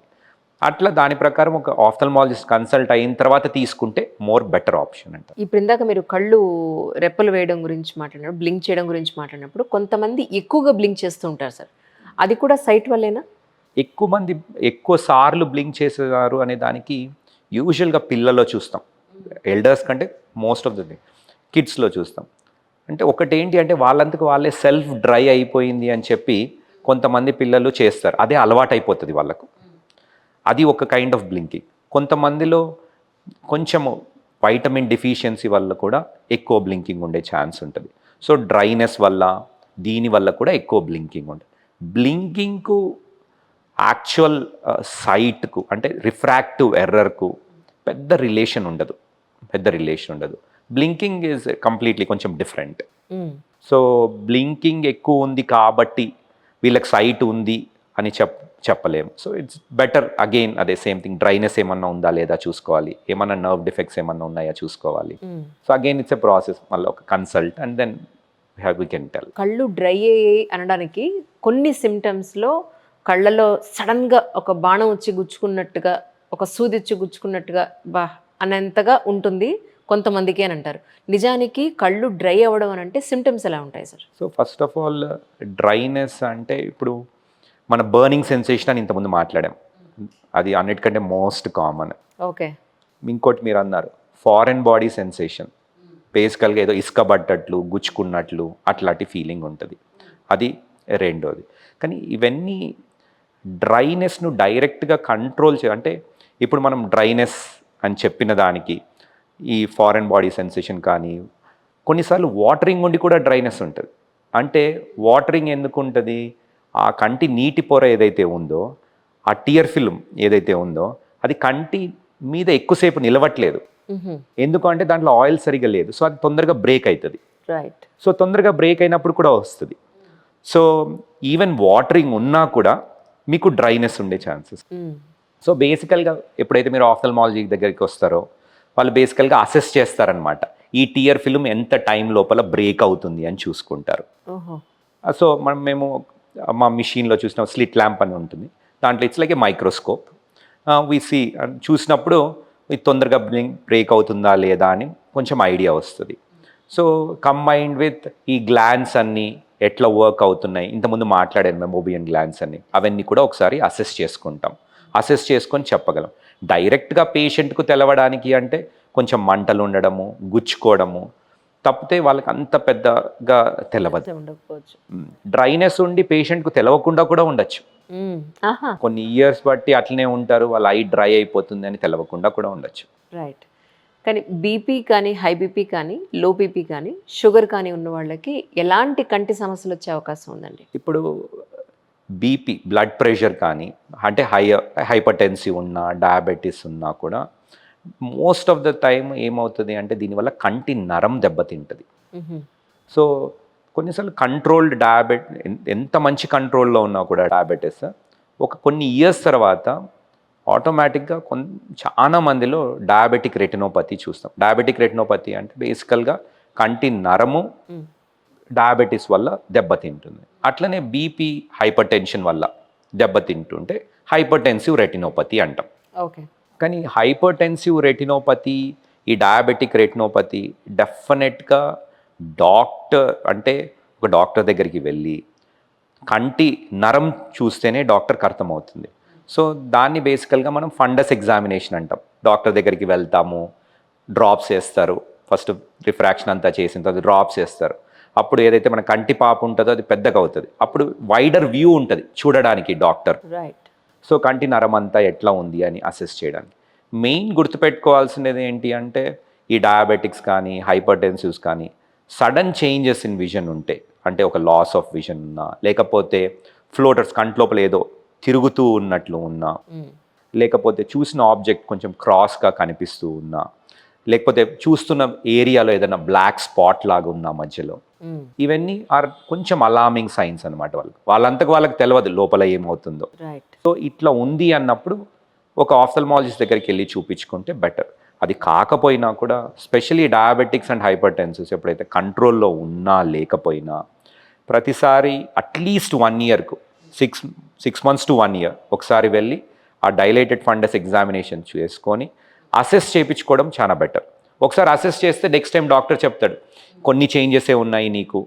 అట్లా దాని ప్రకారం ఒక ఆఫ్థల్మాలజిస్ట్ కన్సల్ట్ అయిన తర్వాత తీసుకుంటే మోర్ బెటర్ ఆప్షన్ అంట. ఇప్పుడు ఇందాక మీరు కళ్ళు రెప్పలు వేయడం గురించి మాట్లాడినప్పుడు, బ్లింక్ చేయడం గురించి మాట్లాడినప్పుడు కొంతమంది ఎక్కువగా బ్లింక్ చేస్తూ ఉంటారు సార్, అది కూడా సైట్ వల్లేనా? ఎక్కువ మంది ఎక్కువ సార్లు బ్లింక్ చేసేవారు అనే దానికి యూజువల్గా పిల్లల్లో చూస్తాం, ఎల్డర్స్ కంటే మోస్ట్ ఆఫ్ ద కిడ్స్లో చూస్తాం. అంటే ఒకటేంటి అంటే వాళ్ళంతకు వాళ్ళే సెల్ఫ్ డ్రై అయిపోయింది అని చెప్పి కొంతమంది పిల్లలు చేస్తారు, అదే అలవాటు అయిపోతుంది వాళ్ళకు, అది ఒక కైండ్ ఆఫ్ బ్లింకింగ్. కొంతమందిలో కొంచెము వైటమిన్ డిఫిషియన్సీ వల్ల కూడా ఎక్కువ బ్లింకింగ్ ఉండే ఛాన్స్ ఉంటుంది. సో డ్రైనెస్ వల్ల దీనివల్ల కూడా ఎక్కువ బ్లింకింగ్ ఉంటుంది. బ్లింకింగ్కు యాక్చువల్ సైట్కు అంటే రిఫ్రాక్టివ్ ఎర్రర్కు పెద్ద రిలేషన్ ఉండదు. బ్లింకింగ్ ఈజ్ కంప్లీట్లీ కొంచెం డిఫరెంట్. సో బ్లింకింగ్ ఎక్కువ ఉంది కాబట్టి వీళ్ళకి సైట్ ఉంది అని చెప్పలేము. సో ఇట్స్ బెటర్ అగైన్ అదే సేమ్ థింగ్, డ్రైనెస్ ఏమన్నా ఉందా లేదా చూసుకోవాలి, ఏమన్నా నర్వ్ డిఫెక్ట్స్ ఏమన్నా ఉన్నాయా చూసుకోవాలి. So again it's a process, మళ్ళీ ఒక consult and then we can tell. కళ్ళు డ్రై అయ్యాయి అనడానికి కొన్ని సిమ్టమ్స్లో కళ్ళలో సడన్గా ఒక బాణం వచ్చి గుచ్చుకున్నట్టుగా, ఒక సూది వచ్చి గుచ్చుకున్నట్టుగా అనేంతగా ఉంటుంది కొంతమందికి అని అంటారు. నిజానికి కళ్ళు డ్రై అవ్వడం అని అంటే సిమ్టమ్స్ ఎలా ఉంటాయి sir? So first of all dryness అంటే ఇప్పుడు మన బర్నింగ్ సెన్సేషన్ అని ఇంతకుముందు మాట్లాడాం. అది అన్నిటికంటే మోస్ట్ కామన్. ఓకే. ఇంకోటి మీరు అన్నారు ఫారెన్ బాడీ సెన్సేషన్, బేసికల్గా ఏదో ఇసుక పడ్డట్లు గుచ్చుకున్నట్లు అట్లాంటి ఫీలింగ్ ఉంటుంది. అది రెండోది. కానీ ఇవన్నీ డ్రైనెస్ను డైరెక్ట్గా కంట్రోల్ అంటే ఇప్పుడు మనం డ్రైనెస్ అని చెప్పిన దానికి ఈ ఫారెన్ బాడీ సెన్సేషన్ కానీ కొన్నిసార్లు వాటరింగ్ ఉండి కూడా డ్రైనెస్ ఉంటుంది. అంటే వాటరింగ్ ఎందుకు ఉంటుంది, ఆ కంటి నీటి పొర ఏదైతే ఉందో, ఆ టియర్ ఫిల్మ్ ఏదైతే ఉందో అది కంటి మీద ఎక్కువసేపు నిలవట్లేదు. ఎందుకంటే దాంట్లో ఆయిల్ సరిగా లేదు. సో అది తొందరగా బ్రేక్ అవుతుంది. రైట్. సో తొందరగా బ్రేక్ అయినప్పుడు కూడా వస్తుంది. సో ఈవెన్ వాటరింగ్ ఉన్నా కూడా మీకు డ్రైనెస్ ఉండే ఛాన్సెస్. సో బేసికల్గా ఎప్పుడైతే మీరు ఆఫ్థల్మాలజీ దగ్గరికి వస్తారో వాళ్ళు బేసికల్గా అసెస్ చేస్తారనమాట, ఈ టియర్ ఫిల్మ్ ఎంత టైం లోపల బ్రేక్ అవుతుంది అని చూసుకుంటారు. సో మేము మా మిషన్లో చూసిన స్లిట్ ల్యాంప్ అని ఉంటుంది, దాంట్లో it's like A microscope. VC చూసినప్పుడు ఇది తొందరగా బ్రేక్ అవుతుందా లేదా అని కొంచెం ఐడియా వస్తుంది. సో కంబైన్డ్ విత్ ఈ గ్లాన్స్ అన్నీ ఎట్లా వర్క్ అవుతున్నాయి, ఇంతకుముందు మాట్లాడాను మెమోబియన్ గ్లాన్స్ అన్ని, అవన్నీ కూడా ఒకసారి అసెస్ చేసుకుంటాం. అసెస్ చేసుకొని చెప్పగలం. డైరెక్ట్గా పేషెంట్కు తెలవడానికి అంటే కొంచెం మంటలు ఉండడము, గుచ్చుకోవడము తప్పితే వాళ్ళకి అంత పెద్దగా తెలవదు. ఉండకపోవచ్చు. డ్రైనెస్ ఉండి పేషెంట్కు తెలవకుండా కూడా ఉండొచ్చు. కొన్ని ఇయర్స్ బట్టి అట్లనే ఉంటారు, వాళ్ళ ఐ డ్రై అయిపోతుంది అని తెలవకుండా కూడా ఉండొచ్చు. రైట్. కానీ బీపీ కానీ, హై బీపీ కానీ, లో బీపీ కానీ, షుగర్ కానీ ఉన్న వాళ్ళకి ఎలాంటి కంటి సమస్యలు వచ్చే అవకాశం ఉందండి? ఇప్పుడు బీపీ, బ్లడ్ ప్రెషర్ కానీ, అంటే హైపర్టెన్సివ్ ఉన్నా, డయాబెటీస్ ఉన్నా కూడా మోస్ట్ ఆఫ్ ద టైమ్ ఏమవుతుంది అంటే దీనివల్ల కంటి నరం దెబ్బతింటుంది. సో కొన్నిసార్లు కంట్రోల్డ్ ఎంత మంచి కంట్రోల్లో ఉన్నా కూడా డయాబెటీస్ కొన్ని ఇయర్స్ తర్వాత ఆటోమేటిక్గా చాలా మందిలో డయాబెటిక్ రెటినోపతి చూస్తాం. డయాబెటిక్ రెటినోపతి అంటే బేసికల్గా కంటి నరము డయాబెటీస్ వల్ల దెబ్బతింటుంది. అట్లనే బీపీ, హైపర్ టెన్షన్ వల్ల దెబ్బతింటుంటే హైపర్టెన్సివ్ రెటినోపతి అంటాం. ఓకే. కానీ హైపర్టెన్సివ్ రెటినోపతి, ఈ డయాబెటిక్ రెటినోపతి డెఫినెట్గా ఒక డాక్టర్ దగ్గరికి వెళ్ళి కంటి నరం చూస్తేనే డాక్టర్కి అర్థమవుతుంది. సో దాన్ని బేసికల్గా మనం ఫండస్ ఎగ్జామినేషన్ అంటాం. డాక్టర్ దగ్గరికి వెళ్తాము, డ్రాప్స్ వేస్తారు, ఫస్ట్ రిఫ్రాక్షన్ అంతా చేసిన తర్వాత డ్రాప్స్ వేస్తారు. అప్పుడు ఏదైతే మన కంటి పాప ఉంటుందో అది పెద్దగా అవుతుంది. అప్పుడు వైడర్ వ్యూ ఉంటుంది చూడడానికి డాక్టర్. రైట్. సో కంటి నరం అంతా ఎట్లా ఉంది అని అసెస్ చేయడానికి. మెయిన్ గుర్తుపెట్టుకోవాల్సినది ఏంటి అంటే ఈ డయాబెటిక్స్ కానీ, హైపర్టెన్సివ్స్ కానీ సడన్ చేంజెస్ ఇన్ విజన్ ఉంటే, అంటే ఒక లాస్ ఆఫ్ విజన్ ఉన్నా, లేకపోతే ఫ్లోటర్స్ కంట్లోపల ఏదో తిరుగుతూ ఉన్నట్లు ఉన్నా, లేకపోతే చూసిన ఆబ్జెక్ట్ కొంచెం క్రాస్గా కనిపిస్తూ ఉన్నా, లేకపోతే చూస్తున్న ఏరియాలో ఏదైనా బ్లాక్ స్పాట్ లాగా ఉన్న మధ్యలో, ఇవన్నీ ఆర్ కొంచెం అలార్మింగ్ సైన్స్ అనమాట. వాళ్ళంతకు వాళ్ళకి తెలియదు లోపల ఏమవుతుందో. సో ఇట్లా ఉంది అన్నప్పుడు ఒక ఆఫ్థల్మాలజిస్ట్ దగ్గరికి వెళ్ళి చూపించుకుంటే బెటర్. అది కాకపోయినా కూడా స్పెషలీ డయాబెటిక్స్ అండ్ హైపర్టెన్సివ్స్ ఎప్పుడైతే కంట్రోల్లో ఉన్నా లేకపోయినా ప్రతిసారి అట్లీస్ట్ 1 ఇయర్కు 6 months to 1 year ఒకసారి వెళ్ళి ఆ డైలేటెడ్ ఫండస్ ఎగ్జామినేషన్ చేసుకొని అసెస్ చేయించుకోవడం చాలా బెటర్. ఒకసారి అసెస్ చేస్తే నెక్స్ట్ టైం డాక్టర్ చెప్తాడు కొన్ని చేంజెసే ఉన్నాయి నీకు,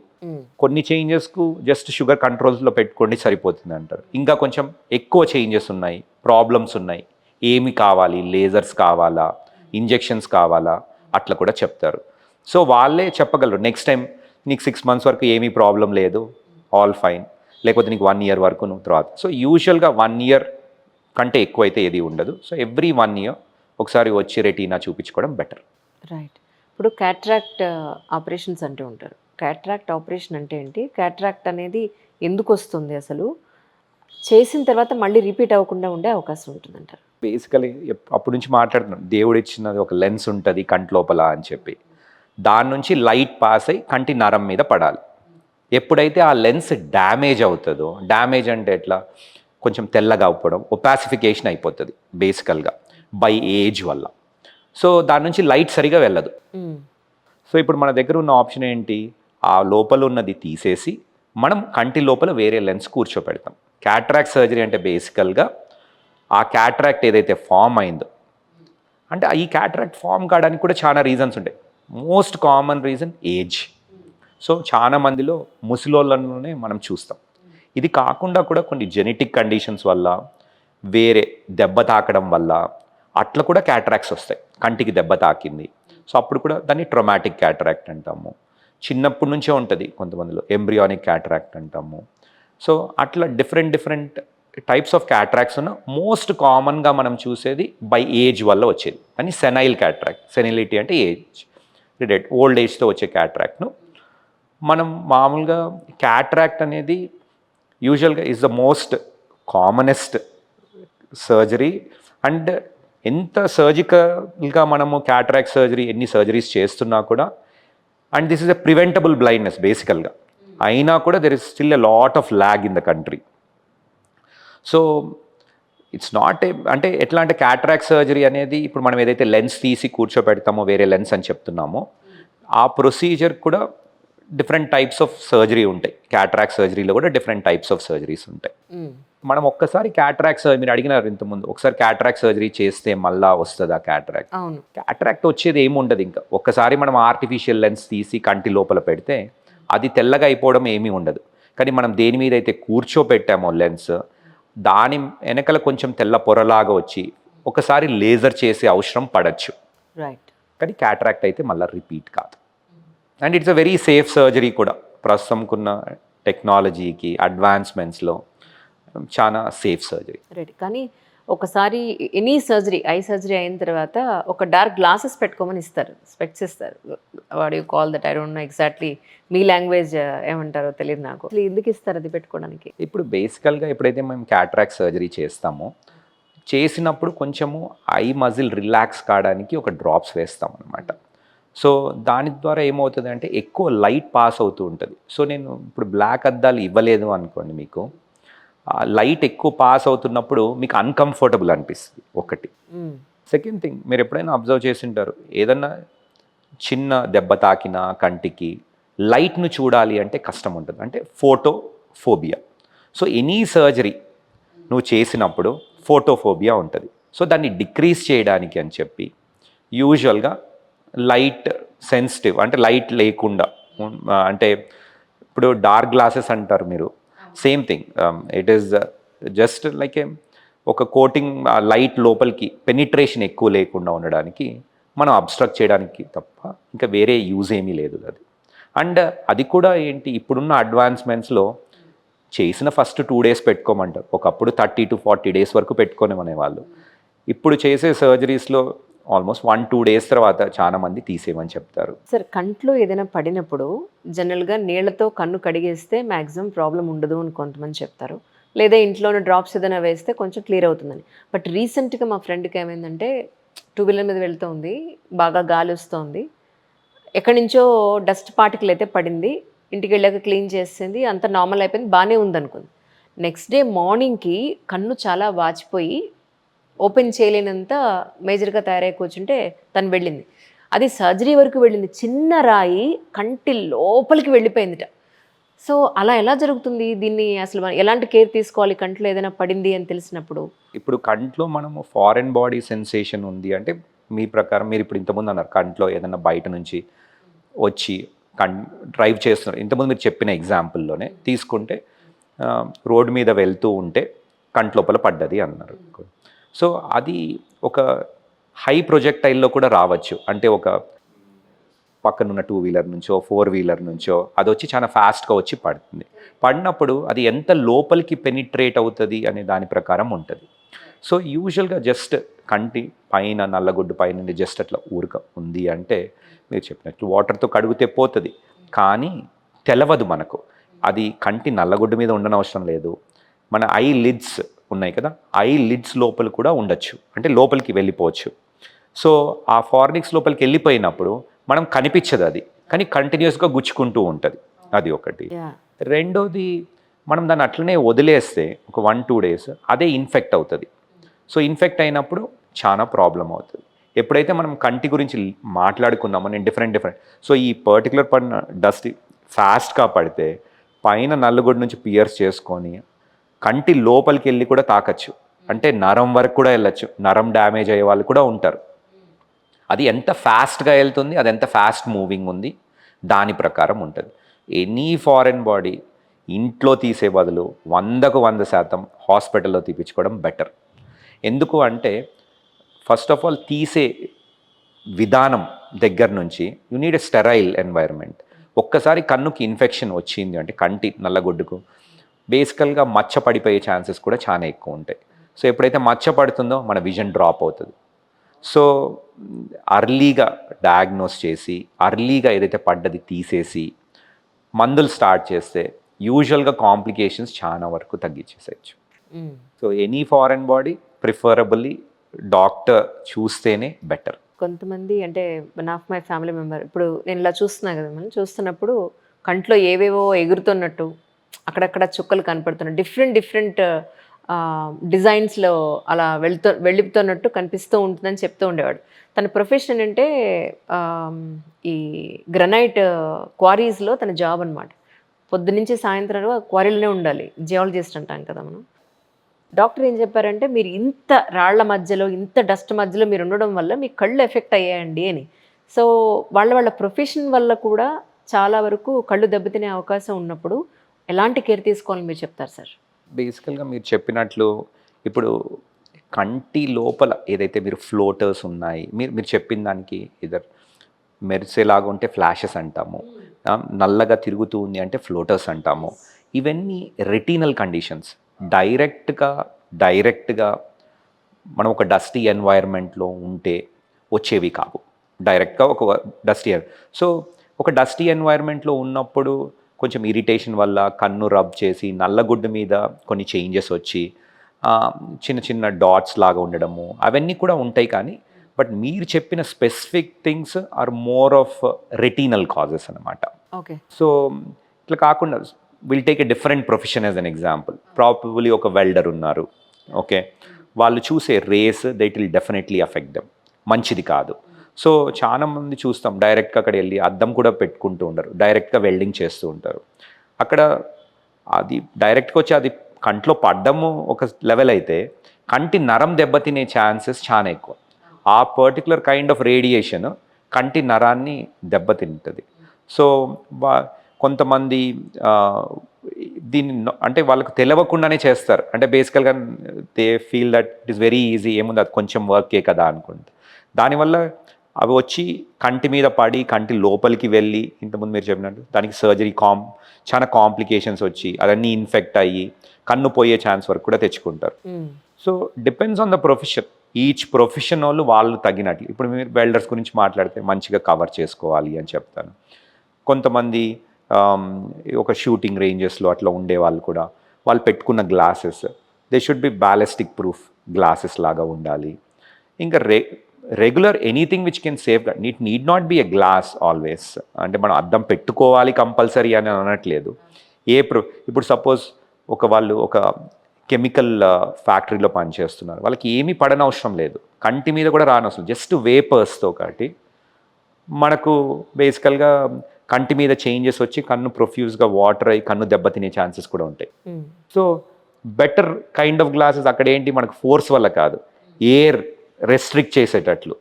కొన్ని చేంజెస్కు జస్ట్ షుగర్ కంట్రోల్స్లో పెట్టుకోండి సరిపోతుంది అంటారు. ఇంకా కొంచెం ఎక్కువ చేంజెస్ ఉన్నాయి, ప్రాబ్లమ్స్ ఉన్నాయి, ఏమి కావాలి, లేజర్స్ కావాలా, ఇంజెక్షన్స్ కావాలా, అట్లా కూడా చెప్తారు. సో వాళ్ళే చెప్పగలరు నెక్స్ట్ టైం నీకు 6 months వరకు ఏమీ ప్రాబ్లం లేదు, ఆల్ ఫైన్, లేకపోతే నీకు 1 year వరకు నువ్వు తర్వాత. సో యూజువల్గా 1 year కంటే ఎక్కువ అయితే ఏది ఉండదు. సో ఎవ్రీ 1 year ఒకసారి వచ్చి రెటీనా చూపించుకోవడం బెటర్. రైట్. ఇప్పుడు క్యాట్రాక్ట్ ఆపరేషన్స్ అంటూ ఉంటారు. క్యాట్రాక్ట్ ఆపరేషన్ అంటే ఏంటి, క్యాట్రాక్ట్ అనేది ఎందుకు వస్తుంది, అసలు చేసిన తర్వాత మళ్ళీ రిపీట్ అవ్వకుండా ఉండే అవకాశం ఉంటుందంటారు? బేసికలీ అప్పటి నుంచి మాట్లాడుతున్నాం, దేవుడు ఇచ్చినది ఒక లెన్స్ ఉంటుంది కంటి లోపల అని చెప్పి, దాని నుంచి లైట్ పాస్ అయ్యి కంటి నరం మీద పడాలి. ఎప్పుడైతే ఆ లెన్స్ డ్యామేజ్ అవుతుందో, డ్యామేజ్ అంటే ఎట్లా, కొంచెం తెల్లగా అవ్వడం, ఒపాసిఫికేషన్ అయిపోతుంది బేసికల్గా బై ఏజ్ వల్ల. సో దాని నుంచి లైట్ సరిగా వెళ్ళదు. సో ఇప్పుడు మన దగ్గర ఉన్న ఆప్షన్ ఏంటి, ఆ లోపల ఉన్నది తీసేసి మనం కంటి లోపల వేరే లెన్స్ కూర్చోపెడతాం. క్యాట్రాక్ట్ సర్జరీ అంటే బేసికల్గా ఆ క్యాట్రాక్ట్ ఏదైతే ఫామ్ అయిందో, అంటే ఈ క్యాట్రాక్ట్ ఫామ్ కావడానికి కూడా చాలా రీజన్స్ ఉంటాయి. Most common reason age. So చాలా మందిలో ముసలోళ్ళలోనే మనం చూస్తాం. ఇది కాకుండా కూడా కొన్ని జెనెటిక్ కండిషన్స్ వల్ల, వేరే దెబ్బ తాకడం వల్ల అట్లా కూడా క్యాటరాక్ట్స్ వస్తాయి. కంటికి దెబ్బ తాకింది, సో అప్పుడు కూడా దాన్ని ట్రొమాటిక్ క్యాటరాక్ట్ అంటాము. చిన్నప్పటి నుంచే ఉంటుంది కొంతమందిలో, ఎంబ్రియానిక్ క్యాటరాక్ట్ అంటాము. సో అట్లా డిఫరెంట్ టైప్స్ ఆఫ్ క్యాటరాక్ట్స్ ఉన్న మోస్ట్ కామన్గా మనం చూసేది బై ఏజ్ వల్ల వచ్చేది అని సెనైల్ క్యాటరాక్ట్. సెనిలిటీ అంటే ఏజ్, ఓల్డ్ ఏజ్తో వచ్చే క్యాటరాక్ట్ను మనం మామూలుగా క్యాటరాక్ట్ అనేది యూజువల్గా is the most commonest surgery. And ఎంత సర్జికల్గా మనము క్యాటరాక్ట్ సర్జరీ ఎన్ని సర్జరీస్ చేస్తున్నా కూడా, and this is a preventable blindness బేసికల్గా, అయినా కూడా there is still a lot of lag in the country. So it's not అంటే ఎట్లా అంటే క్యాటరాక్ట్ సర్జరీ అనేది ఇప్పుడు మనం ఏదైతే లెన్స్ తీసి కూర్చోబెడతామో వేరే లెన్స్ అని చెప్తున్నామో, ఆ ప్రొసీజర్ కూడా డిఫరెంట్ టైప్స్ ఆఫ్ సర్జరీ ఉంటాయి. క్యాటరాక్ట్ సర్జరీలో కూడా డిఫరెంట్ టైప్స్ ఆఫ్ సర్జరీస్ ఉంటాయి. మనం ఒక్కసారి క్యాటరాక్ట్ సర్జరీ, మీరు అడిగినారు ఇంతకుముందు, ఒకసారి క్యాటరాక్ట్ సర్జరీ చేస్తే మళ్ళా వస్తుందా క్యాటరాక్ట్? క్యాటరాక్ట్ వచ్చేది ఏముండదు. ఇంకా ఒక్కసారి మనం ఆర్టిఫిషియల్ లెన్స్ తీసి కంటి లోపల పెడితే అది తెల్లగా అయిపోవడం ఏమీ ఉండదు. కానీ మనం దేని మీద అయితే కూర్చోపెట్టామో లెన్స్, దాని వెనకల కొంచెం తెల్ల పొరలాగా వచ్చి ఒకసారి లేజర్ చేసే అవసరం పడచ్చు. కానీ క్యాటరాక్ట్ అయితే మళ్ళీ రిపీట్ కాదు. And it's a very safe surgery కూడా. ప్రస్తుతంకున్న టెక్నాలజీకి అడ్వాన్స్మెంట్స్లో చాలా సేఫ్ సర్జరీ. రైట్. కానీ ఒకసారి ఎనీ సర్జరీ, ఐ సర్జరీ అయిన తర్వాత ఒక డార్క్ గ్లాసెస్ పెట్టుకోమని ఇస్తారు, స్పెక్ట్స్ ఇస్తారు. What you call that? I don't know exactly me language ఏమంటారో తెలియదు నాకు. అసలు ఎందుకు ఇస్తారు అది పెట్టుకోవడానికి? ఇప్పుడు బేసికల్గా ఎప్పుడైతే మేము క్యాటరాక్ట్ సర్జరీ చేస్తామో, చేసినప్పుడు కొంచెము ఐ మజిల్ రిలాక్స్ కావడానికి ఒక డ్రాప్స్ వేస్తాం అనమాట. సో దాని ద్వారా ఏమవుతుంది అంటే ఎక్కువ లైట్ పాస్ అవుతూ ఉంటుంది. సో నేను ఇప్పుడు బ్లాక్ అద్దాలు ఇవ్వలేదు అనుకోండి, మీకు లైట్ ఎక్కువ పాస్ అవుతున్నప్పుడు మీకు అన్కంఫర్టబుల్ అనిపిస్తుంది ఒకటి. సెకండ్ థింగ్, మీరు ఎప్పుడైనా అబ్జర్వ్ చేసి ఉంటారు, ఏదన్నా చిన్న దెబ్బ తాకిన కంటికి లైట్ను చూడాలి అంటే కష్టం ఉంటుంది, అంటే ఫోటోఫోబియా. సో ఎనీ సర్జరీ నువ్వు చేసినప్పుడు ఫోటోఫోబియా ఉంటుంది. సో దాన్ని డిక్రీజ్ చేయడానికి అని చెప్పి యూజువల్గా లైట్ సెన్సిటివ్, అంటే లైట్ లేకుండా, అంటే ఇప్పుడు డార్క్ గ్లాసెస్ అంటారు మీరు, same thing. It is just like ఒక కోటింగ్, లైట్ లోపలికి పెనిట్రేషన్ ఎక్కువ లేకుండా ఉండడానికి, మనం అబ్స్ట్రక్ట్ చేయడానికి తప్ప ఇంకా వేరే యూజ్ ఏమీ లేదు అది. అండ్ అది కూడా ఏంటి, ఇప్పుడున్న అడ్వాన్స్మెంట్స్లో చేసిన ఫస్ట్ 2 days పెట్టుకోమంటారు. ఒకప్పుడు 30 to 40 days వరకు పెట్టుకోనేమనేవాళ్ళు. ఇప్పుడు చేసే సర్జరీస్లో ఆల్మోస్ట్ 1-2 days తర్వాత చాలా మంది తీసేయమని చెప్తారు. సార్, కంట్లో ఏదైనా పడినప్పుడు జనరల్గా నీళ్లతో కన్ను కడిగేస్తే మ్యాక్సిమం ప్రాబ్లం ఉండదు అని కొంతమంది చెప్తారు, లేదా ఇంట్లోనే డ్రాప్స్ ఏదైనా వేస్తే కొంచెం క్లియర్ అవుతుందని. బట్ రీసెంట్గా మా ఫ్రెండ్కి ఏమైందంటే, 2-wheeler మీద వెళ్తుంది, బాగా గాలి వస్తుంది, ఎక్కడి నుంచో డస్ట్ పార్టికల్ అయితే పడింది, ఇంటికి వెళ్ళాక క్లీన్ చేసింది, అంత నార్మల్ అయిపోయింది, బాగానే ఉందనుకుంది. నెక్స్ట్ డే మార్నింగ్కి కన్ను చాలా వాచిపోయి ఓపెన్ చేయలేనంత మేజర్గా తయారై కూర్చుంటే తను వెళ్ళింది. అది సర్జరీ వరకు వెళ్ళింది. చిన్న రాయి కంటి లోపలికి వెళ్ళిపోయిందిట. సో అలా ఎలా జరుగుతుంది? దీన్ని అసలు మనం ఎలాంటి కేర్ తీసుకోవాలి కంట్లో ఏదైనా పడింది అని తెలిసినప్పుడు? ఇప్పుడు కంట్లో మనము ఫారెన్ బాడీ సెన్సేషన్ ఉంది అంటే, మీ ప్రకారం మీరు ఇప్పుడు ఇంతకుముందు అన్నారు కంట్లో ఏదైనా బయట నుంచి వచ్చి డ్రైవ్ చేస్తున్నారు, ఇంతకుముందు మీరు చెప్పిన ఎగ్జాంపుల్లోనే తీసుకుంటే రోడ్డు మీద వెళ్తూ ఉంటే కంట్లోపల పడ్డది అన్నారు. సో అది ఒక హై ప్రొజెక్టైల్లో కూడా రావచ్చు, అంటే ఒక పక్కనున్న 2-wheeler నుంచో 4-wheeler నుంచో అది వచ్చి చాలా ఫాస్ట్గా వచ్చి పడుతుంది. పడినప్పుడు అది ఎంత లోపలికి పెనిట్రేట్ అవుతుంది అనే దాని ప్రకారం ఉంటుంది. సో యూజువల్గా జస్ట్ కంటి పైన నల్లగుడ్డు పైన జస్ట్ అట్లా ఊరక ఉంది అంటే, మీరు చెప్పినట్లు వాటర్తో కడిగితే పోతుంది, కానీ తెలవదు మనకు. అది కంటి నల్లగుడ్డు మీద ఉండనవసరం లేదు, మన ఐ లిడ్స్ ఉన్నాయి కదా, ఐ లిడ్స్ లోపల కూడా ఉండొచ్చు, అంటే లోపలికి వెళ్ళిపోవచ్చు. సో ఆ ఫార్నిక్స్ లోపలికి వెళ్ళిపోయినప్పుడు మనం కనిపించదు అది, కానీ కంటిన్యూస్గా గుచ్చుకుంటూ ఉంటుంది. అది ఒకటి. రెండోది, మనం దాన్ని అట్లనే వదిలేస్తే ఒక 1-2 days అదే ఇన్ఫెక్ట్ అవుతుంది. సో ఇన్ఫెక్ట్ అయినప్పుడు చాలా ప్రాబ్లం అవుతుంది. ఎప్పుడైతే మనం కంటి గురించి మాట్లాడుకున్నామో, నేను డిఫరెంట్ సో ఈ పర్టికులర్ పడిన డస్ట్ ఫాస్ట్గా పడితే పైన నల్లగొడ్డు నుంచి పియర్స్ చేసుకొని కంటి లోపలికి వెళ్ళి కూడా తాకచ్చు, అంటే నరం వరకు కూడా వెళ్ళచ్చు, నరం డ్యామేజ్ అయ్యే వాళ్ళు కూడా ఉంటారు. అది ఎంత ఫాస్ట్గా వెళ్తుంది, అది ఎంత ఫాస్ట్ మూవింగ్ ఉంది దాని ప్రకారం ఉంటుంది. ఎనీ ఫారెన్ బాడీ ఇంట్లో తీసే బదులు 100% హాస్పిటల్లో తీపించుకోవడం బెటర్. ఎందుకు అంటే ఫస్ట్ ఆఫ్ ఆల్ తీసే విధానం దగ్గర నుంచి you need a sterile environment. ఒక్కసారి కన్నుకి ఇన్ఫెక్షన్ వచ్చింది అంటే కంటి నల్లగొడ్డుకు బేసికల్గా మచ్చ పడిపోయే ఛాన్సెస్ కూడా చాలా ఎక్కువ ఉంటాయి. సో ఎప్పుడైతే మచ్చ పడుతుందో మన విజన్ డ్రాప్ అవుతుంది. సో అర్లీగా డయాగ్నోస్ చేసి అర్లీగా ఏదైతే పడ్డది తీసేసి మందులు స్టార్ట్ చేస్తే యూజువల్గా కాంప్లికేషన్స్ చాలా వరకు తగ్గించేసేయచ్చు. So any foreign body preferably doctor చూస్తేనే బెటర్. కొంతమంది అంటే one of my family member ఇప్పుడు నేను ఇలా చూస్తున్నా కదా, మనం చూస్తున్నప్పుడు కంట్లో ఏవేవో ఎగురుతున్నట్టు అక్కడక్కడ చుక్కలు కనపడుతున్నాయి, డిఫరెంట్ డిఫరెంట్ డిజైన్స్లో అలా వెళ్ళిపోతున్నట్టు కనిపిస్తూ ఉంటుందని చెప్తూ ఉండేవాడు. తన ప్రొఫెషన్ అంటే ఈ గ్రనైట్ క్వారీస్లో తన జాబ్ అనమాట. పొద్దునుంచి సాయంత్రం క్వారీలోనే ఉండాలి, జియాలజిస్ట్ అంటాం కదా మనం. డాక్టర్ ఏం చెప్పారంటే మీరు ఇంత రాళ్ల మధ్యలో ఇంత డస్ట్ మధ్యలో మీరు ఉండడం వల్ల మీ కళ్ళు ఎఫెక్ట్ అయ్యాయండి అని. సో వాళ్ళ ప్రొఫెషన్ వల్ల కూడా చాలా వరకు కళ్ళు దెబ్బతినే అవకాశం ఉన్నప్పుడు ఎలాంటి కేర్ తీసుకోవాలని మీరు చెప్తారు సార్? బేసికల్గా మీరు చెప్పినట్లు ఇప్పుడు కంటి లోపల ఏదైతే మీరు ఫ్లోటర్స్ ఉన్నాయి, మీరు చెప్పిన దానికి ఇదర్ మెరిసేలాగా ఉంటే ఫ్లాషెస్ అంటాము, నల్లగా తిరుగుతూ ఉంది అంటే ఫ్లోటర్స్ అంటాము. ఇవన్నీ రెటీనల్ కండిషన్స్. డైరెక్ట్గా మనం ఒక డస్టీ ఎన్వైర్న్మెంట్లో ఉంటే వచ్చేవి కావు. డైరెక్ట్గా ఒక డస్టీ సో ఒక డస్టీ ఎన్వైర్న్మెంట్లో ఉన్నప్పుడు కొంచెం ఇరిటేషన్ వల్ల కన్ను రబ్ చేసి నల్లగుడ్డు మీద కొన్ని చేంజెస్ వచ్చి చిన్న చిన్న డాట్స్ లాగా ఉండడము అవన్నీ కూడా ఉంటాయి. కానీ బట్ మీరు చెప్పిన specific things are more of retinal causes అనమాట. ఓకే. సో ఇట్లా కాకుండా will take a different profession as an example. Probably ఒక వెల్డర్ ఉన్నారు, ఓకే, వాళ్ళు చూసే rays that will definitely affect them, మంచిది కాదు. సో చాలా మంది చూస్తాం డైరెక్ట్గా అక్కడ వెళ్ళి అద్దం కూడా పెట్టుకుంటూ ఉంటారు, డైరెక్ట్గా వెల్డింగ్ చేస్తూ ఉంటారు. అక్కడ అది డైరెక్ట్గా వచ్చి అది కంట్లో పడ్డము ఒక లెవెల్ అయితే కంటి నరం దెబ్బతినే ఛాన్సెస్ చాలా ఎక్కువ. ఆ పర్టికులర్ కైండ్ ఆఫ్ రేడియేషన్ కంటి నరాన్ని దెబ్బతింటుంది. సో కొంతమంది దీన్ని అంటే వాళ్ళకు తెలియకుండానే చేస్తారు. అంటే బేసికల్గా they feel that it is very easy, ఏముంది అది కొంచెం వర్కే కదా అనుకుంటే, దానివల్ల అవి వచ్చి కంటి మీద పడి కంటి లోపలికి వెళ్ళి ఇంతకుముందు మీరు చెప్పినట్టు దానికి సర్జరీ చాలా కాంప్లికేషన్స్ వచ్చి అవన్నీ ఇన్ఫెక్ట్ అయ్యి కన్ను పోయే ఛాన్స్ వరకు కూడా తెచ్చుకుంటారు. So depends on the profession. Each profession వాళ్ళు తగినట్లు. ఇప్పుడు మీరు వెల్డర్స్ గురించి మాట్లాడితే మంచిగా కవర్ చేసుకోవాలి అని చెప్తాను. కొంతమంది ఒక షూటింగ్ రేంజెస్లో అట్లా ఉండేవాళ్ళు కూడా వాళ్ళు పెట్టుకున్న glasses they should be ballistic proof glasses లాగా ఉండాలి. ఇంకా regular anything which can save need not be a glass always. అంటే మనం అద్దం పెట్టుకోవాలి కంపల్సరీ అని అనట్లేదు. ఇప్పుడు సపోజ్ వాళ్ళు ఒక కెమికల్ ఫ్యాక్టరీలో పనిచేస్తున్నారు, వాళ్ళకి ఏమీ పడనవసరం లేదు, కంటి మీద కూడా రానవసరం, జస్ట్ వేపర్స్తో ఒకటి మనకు బేసికల్గా కంటి మీద చేంజెస్ వచ్చి కన్ను ప్రొఫ్యూజ్గా వాటర్ అయ్యి కన్ను దెబ్బతినే ఛాన్సెస్ కూడా ఉంటాయి. So better kind of glasses అక్కడ ఏంటి మనకు ఫోర్స్ వల్ల కాదు, ఎయిర్ రెస్ట్రిక్ట్ చేసేటట్లు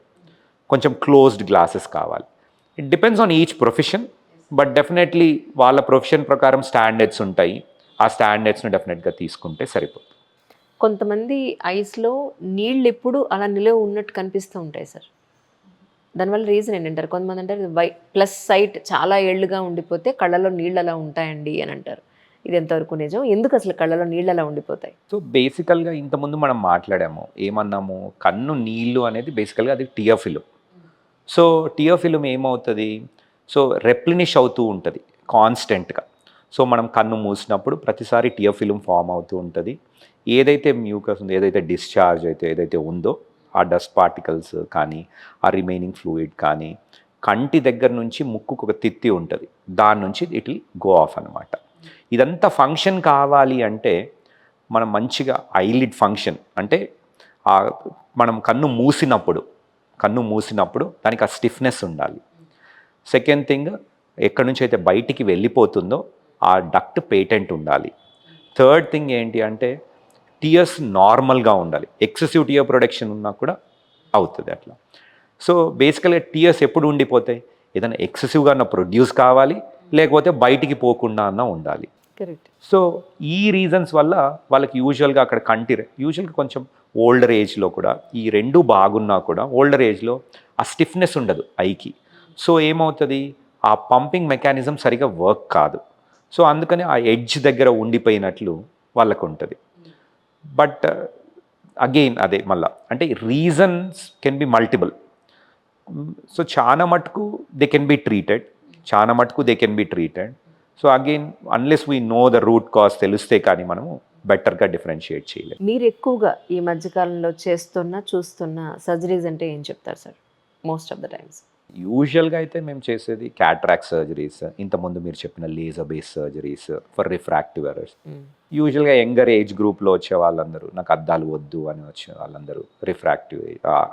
కొంచెం క్లోజ్డ్ గ్లాసెస్ కావాలి. It depends on each profession, but definitely వాళ్ళ ప్రొఫెషన్ ప్రకారం స్టాండర్డ్స్ ఉంటాయి. ఆ స్టాండర్డ్స్ని డెఫినెట్గా తీసుకుంటే సరిపోతుంది. కొంతమంది ఐస్లో నీళ్ళు ఎప్పుడు అలా నిలవ ఉన్నట్టు కనిపిస్తూ ఉంటాయి సార్, దానివల్ల రీజన్ ఏంటంటారు? కొంతమంది అంటారు ప్లస్ సైట్ చాలా ఏళ్ళుగా ఉండిపోతే కళ్ళలో నీళ్ళు అలా ఉంటాయండి అని అంటారు. ఇది ఎంతవరకు నిజం? ఎందుకు అసలు కళ్ళలో నీళ్ళు అలా ఉండిపోతాయి? సో బేసికల్గా ఇంతకుముందు మనం మాట్లాడాము, ఏమన్నాము, కన్ను నీళ్ళు అనేది బేసికల్గా అది tear film. So tear film ఏమవుతుంది, సో రెప్లినిష్ అవుతూ ఉంటుంది కాన్స్టెంట్గా. సో మనం కన్ను మూసినప్పుడు ప్రతిసారి టియర్ ఫిలిం ఫామ్ అవుతూ ఉంటుంది. ఏదైతే మ్యూకస్ ఉందో, ఏదైతే డిశ్చార్జ్ ఏదైతే ఉందో ఆ డస్ట్ పార్టికల్స్ కానీ ఆ రిమైనింగ్ ఫ్లూయిడ్ కానీ కంటి దగ్గర నుంచి ముక్కుకు ఒక తిత్తి ఉంటుంది, దాని నుంచి ఇట్ విల్ గో ఆఫ్ అనమాట. ఇదంతా ఫంక్షన్ కావాలి అంటే మనం మంచిగా ఐలిడ్ ఫంక్షన్ అంటే మనం కన్ను మూసినప్పుడు దానికి ఆ స్టిఫ్నెస్ ఉండాలి. సెకండ్ థింగ్, ఎక్కడి నుంచి అయితే బయటికి వెళ్ళిపోతుందో ఆ డక్ట్ పేటెంట్ ఉండాలి. థర్డ్ థింగ్ ఏంటి అంటే టియర్స్ నార్మల్గా ఉండాలి. ఎక్సెసివ్ టియర్ ప్రొడక్షన్ ఉన్నా కూడా అవుతుంది అట్లా. సో బేసికల్గా టియర్స్ ఎప్పుడు ఉండిపోతాయి, ఏదైనా ఎక్సెసివ్గా అన్న ప్రొడ్యూస్ కావాలి, లేకపోతే బయటికి పోకుండా అన్న ఉండాలి. కరెక్ట్. సో ఈ రీజన్స్ వల్ల వాళ్ళకి యూజువల్గా అక్కడ యూజువల్గా కొంచెం ఓల్డర్ ఏజ్లో కూడా ఈ రెండు బాగున్నా కూడా ఓల్డర్ ఏజ్లో ఆ స్టిఫ్నెస్ ఉండదు ఐకి. సో ఏమవుతుంది, ఆ పంపింగ్ మెకానిజం సరిగా వర్క్ కాదు. సో అందుకని ఆ ఎడ్జ్ దగ్గర ఉండిపోయినట్లు వాళ్ళకు ఉంటుంది. బట్ అగైన్ అదే మళ్ళా అంటే reasons can be multiple. So చాలా మటుకు they can be treated. So again unless we know the root cause తెలిస్తే కానీ మనము బెటర్గా డిఫరెన్షియేట్ చేయలేము. మీరు ఎక్కువగా ఈ మధ్యకాలంలో చూస్తున్న సర్జరీస్ అంటే ఏం చెప్తారు sir most of the times? యూజువల్గా అయితే మేము చేసేది క్యాట్రాక్ట్ సర్జరీస్, ఇంతకుముందు మీరు చెప్పిన laser based surgeries for refractive errors. యూజువల్గా యంగర్ ఏజ్ గ్రూప్లో వచ్చే వాళ్ళందరూ నాకు అద్దాలు వద్దు అని వచ్చే వాళ్ళందరూ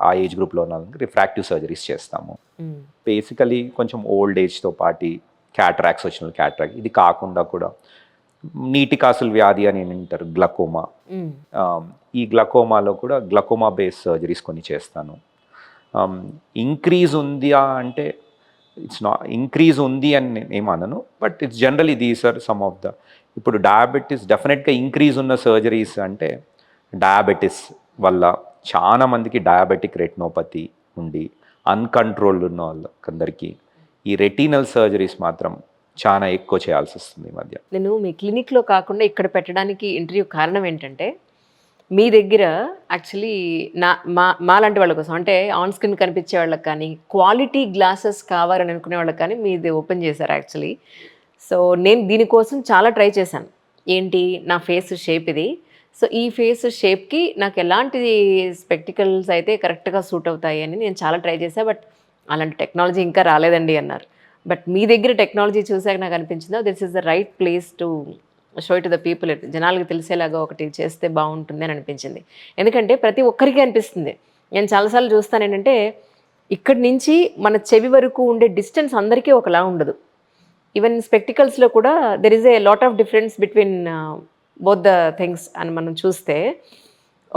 ఆ ఏజ్ గ్రూప్లో ఉన్న వాళ్ళందరూ రిఫ్రాక్టివ్ సర్జరీస్ చేస్తాము. బేసికలీ కొంచెం ఓల్డ్ ఏజ్తో పాటు క్యాట్రాక్ట్స్ వచ్చిన క్యాట్రాక్ట్, ఇది కాకుండా కూడా నీటి కాసుల వ్యాధి అని అంటారు, గ్లకోమా. ఈ గ్లకోమాలో కూడా గ్లకోమా బేస్డ్ సర్జరీస్ కొన్ని చేస్తాను. ఇంక్రీజ్ ఉంది అంటే ఇంక్రీజ్ ఉంది అని నేను ఏమనను, but it's generally these are some of the. ఇప్పుడు డయాబెటీస్ డెఫినెట్గా ఇంక్రీజ్ ఉన్న సర్జరీస్ అంటే డయాబెటీస్ వల్ల చాలా మందికి డయాబెటిక్ రెటినోపతి ఉండి అన్కంట్రోల్డ్ ఉన్న వాళ్ళకందరికీ ఈ రెటీనల్ సర్జరీస్ మాత్రం చాలా ఎక్కువ చేయాల్సి వస్తుంది ఈ మధ్య. నేను మీ క్లినిక్లో కాకుండా ఇక్కడ పెట్టడానికి ఇంటర్వ్యూ కారణం ఏంటంటే మీ దగ్గర యాక్చువల్లీ మాలాంటి వాళ్ళ కోసం అంటే ఆన్ స్క్రీన్ కనిపించే వాళ్ళకి కానీ క్వాలిటీ గ్లాసెస్ కావాలని అనుకునే వాళ్ళకి కానీ మీది ఓపెన్ చేశారు యాక్చువల్లీ. సో నేను దీనికోసం చాలా ట్రై చేశాను. ఏంటి నా ఫేస్ షేప్ ఇది, సో ఈ ఫేస్ షేప్కి నాకు ఎలాంటి స్పెక్టికల్స్ అయితే కరెక్ట్గా సూట్ అవుతాయి అని నేను చాలా ట్రై చేశాను. బట్ అలాంటి టెక్నాలజీ ఇంకా రాలేదండి అన్నారు. బట్ మీ దగ్గర టెక్నాలజీ చూసాక నాకు అనిపించిందో this is the right place to show to the people, జనాలకు తెలిసేలాగా ఒకటి చేస్తే బాగుంటుంది అని అనిపించింది. ఎందుకంటే ప్రతి ఒక్కరికి అనిపిస్తుంది, నేను చాలాసార్లు చూస్తాను ఏంటంటే ఇక్కడి నుంచి మన చెవి వరకు ఉండే డిస్టెన్స్ అందరికీ ఒకలా ఉండదు. ఈవెన్ స్పెక్టికల్స్లో కూడా there is a lot of difference between both the things అని మనం చూస్తే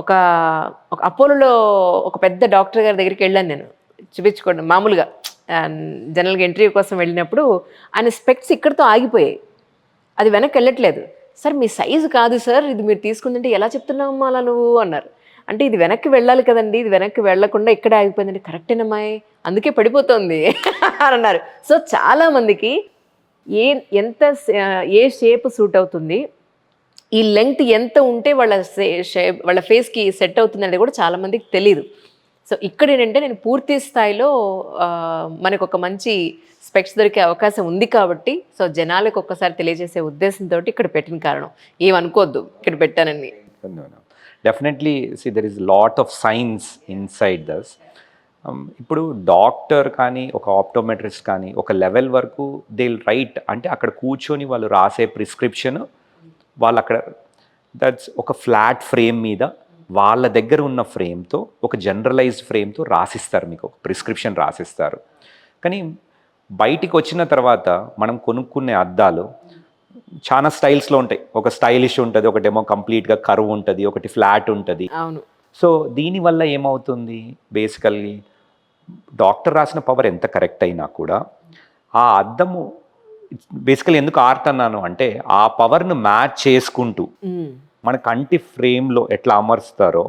ఒక అపోలోలో ఒక పెద్ద డాక్టర్ గారి దగ్గరికి వెళ్ళాను నేను చూపించుకోండి మామూలుగా జనరల్గా ఇంటర్వ్యూ కోసం వెళ్ళినప్పుడు. ఆయన స్పెక్ట్స్ ఇక్కడితో ఆగిపోయాయి, అది వెనక్కి వెళ్ళట్లేదు. సార్ మీ సైజు కాదు సార్, ఇది మీరు తీసుకుందంటే ఎలా చెప్తున్నావమ్మా అలా నువ్వు అన్నారు. అంటే ఇది వెనక్కి వెళ్ళాలి కదండి, ఇది వెనక్కి వెళ్ళకుండా ఇక్కడే ఆగిపోయిందండి. కరెక్టేనమ్మాయి, అందుకే పడిపోతుంది అని అన్నారు. సో చాలామందికి ఏ షేప్ సూట్ అవుతుంది, ఈ లెంగ్త్ ఎంత ఉంటే వాళ్ళ ఫేస్కి సెట్ అవుతుంది అనేది కూడా చాలామందికి తెలీదు. సో ఇక్కడ ఏంటంటే నేను పూర్తి స్థాయిలో మనకు ఒక మంచి స్పెక్ట్స్ దొరికే అవకాశం ఉంది కాబట్టి సో జనాలకు ఒక్కసారి తెలియజేసే ఉద్దేశంతో ఇక్కడ పెట్టిన కారణం. ఏమనుకోవద్దు ఇక్కడ పెట్టానని. Definitely see there is lot of science inside thus. ఇప్పుడు డాక్టర్ కానీ ఒక ఆప్టోమెట్రిస్ట్ కానీ ఒక లెవెల్ వరకు దే రైట్ అంటే అక్కడ కూర్చొని వాళ్ళు రాసే ప్రిస్క్రిప్షన్ వాళ్ళు అక్కడ దట్స్ ఒక ఫ్లాట్ ఫ్రేమ్ మీద వాళ్ళ దగ్గర ఉన్న ఫ్రేమ్తో ఒక జనరలైజ్డ్ ఫ్రేమ్తో రాసిస్తారు, మీకు ఒక ప్రిస్క్రిప్షన్ రాసిస్తారు. కానీ బయటికి వచ్చిన తర్వాత మనం కొనుక్కునే అద్దాలు చాలా స్టైల్స్లో ఉంటాయి. ఒక స్టైలిష్ ఉంటుంది, ఒకటేమో కంప్లీట్గా కర్వ్ ఉంటుంది, ఒకటి ఫ్లాట్ ఉంటుంది. అవును. సో దీనివల్ల ఏమవుతుంది, బేసికల్లీ డాక్టర్ రాసిన పవర్ ఎంత కరెక్ట్ అయినా కూడా ఆ అద్దము బేసికల్లీ ఎందుకు ఆర్ట్ అన్నాను అంటే ఆ పవర్ను మ్యాచ్ చేసుకుంటూ మన కంటి ఫ్రేమ్లో ఎట్లా అమర్స్తారో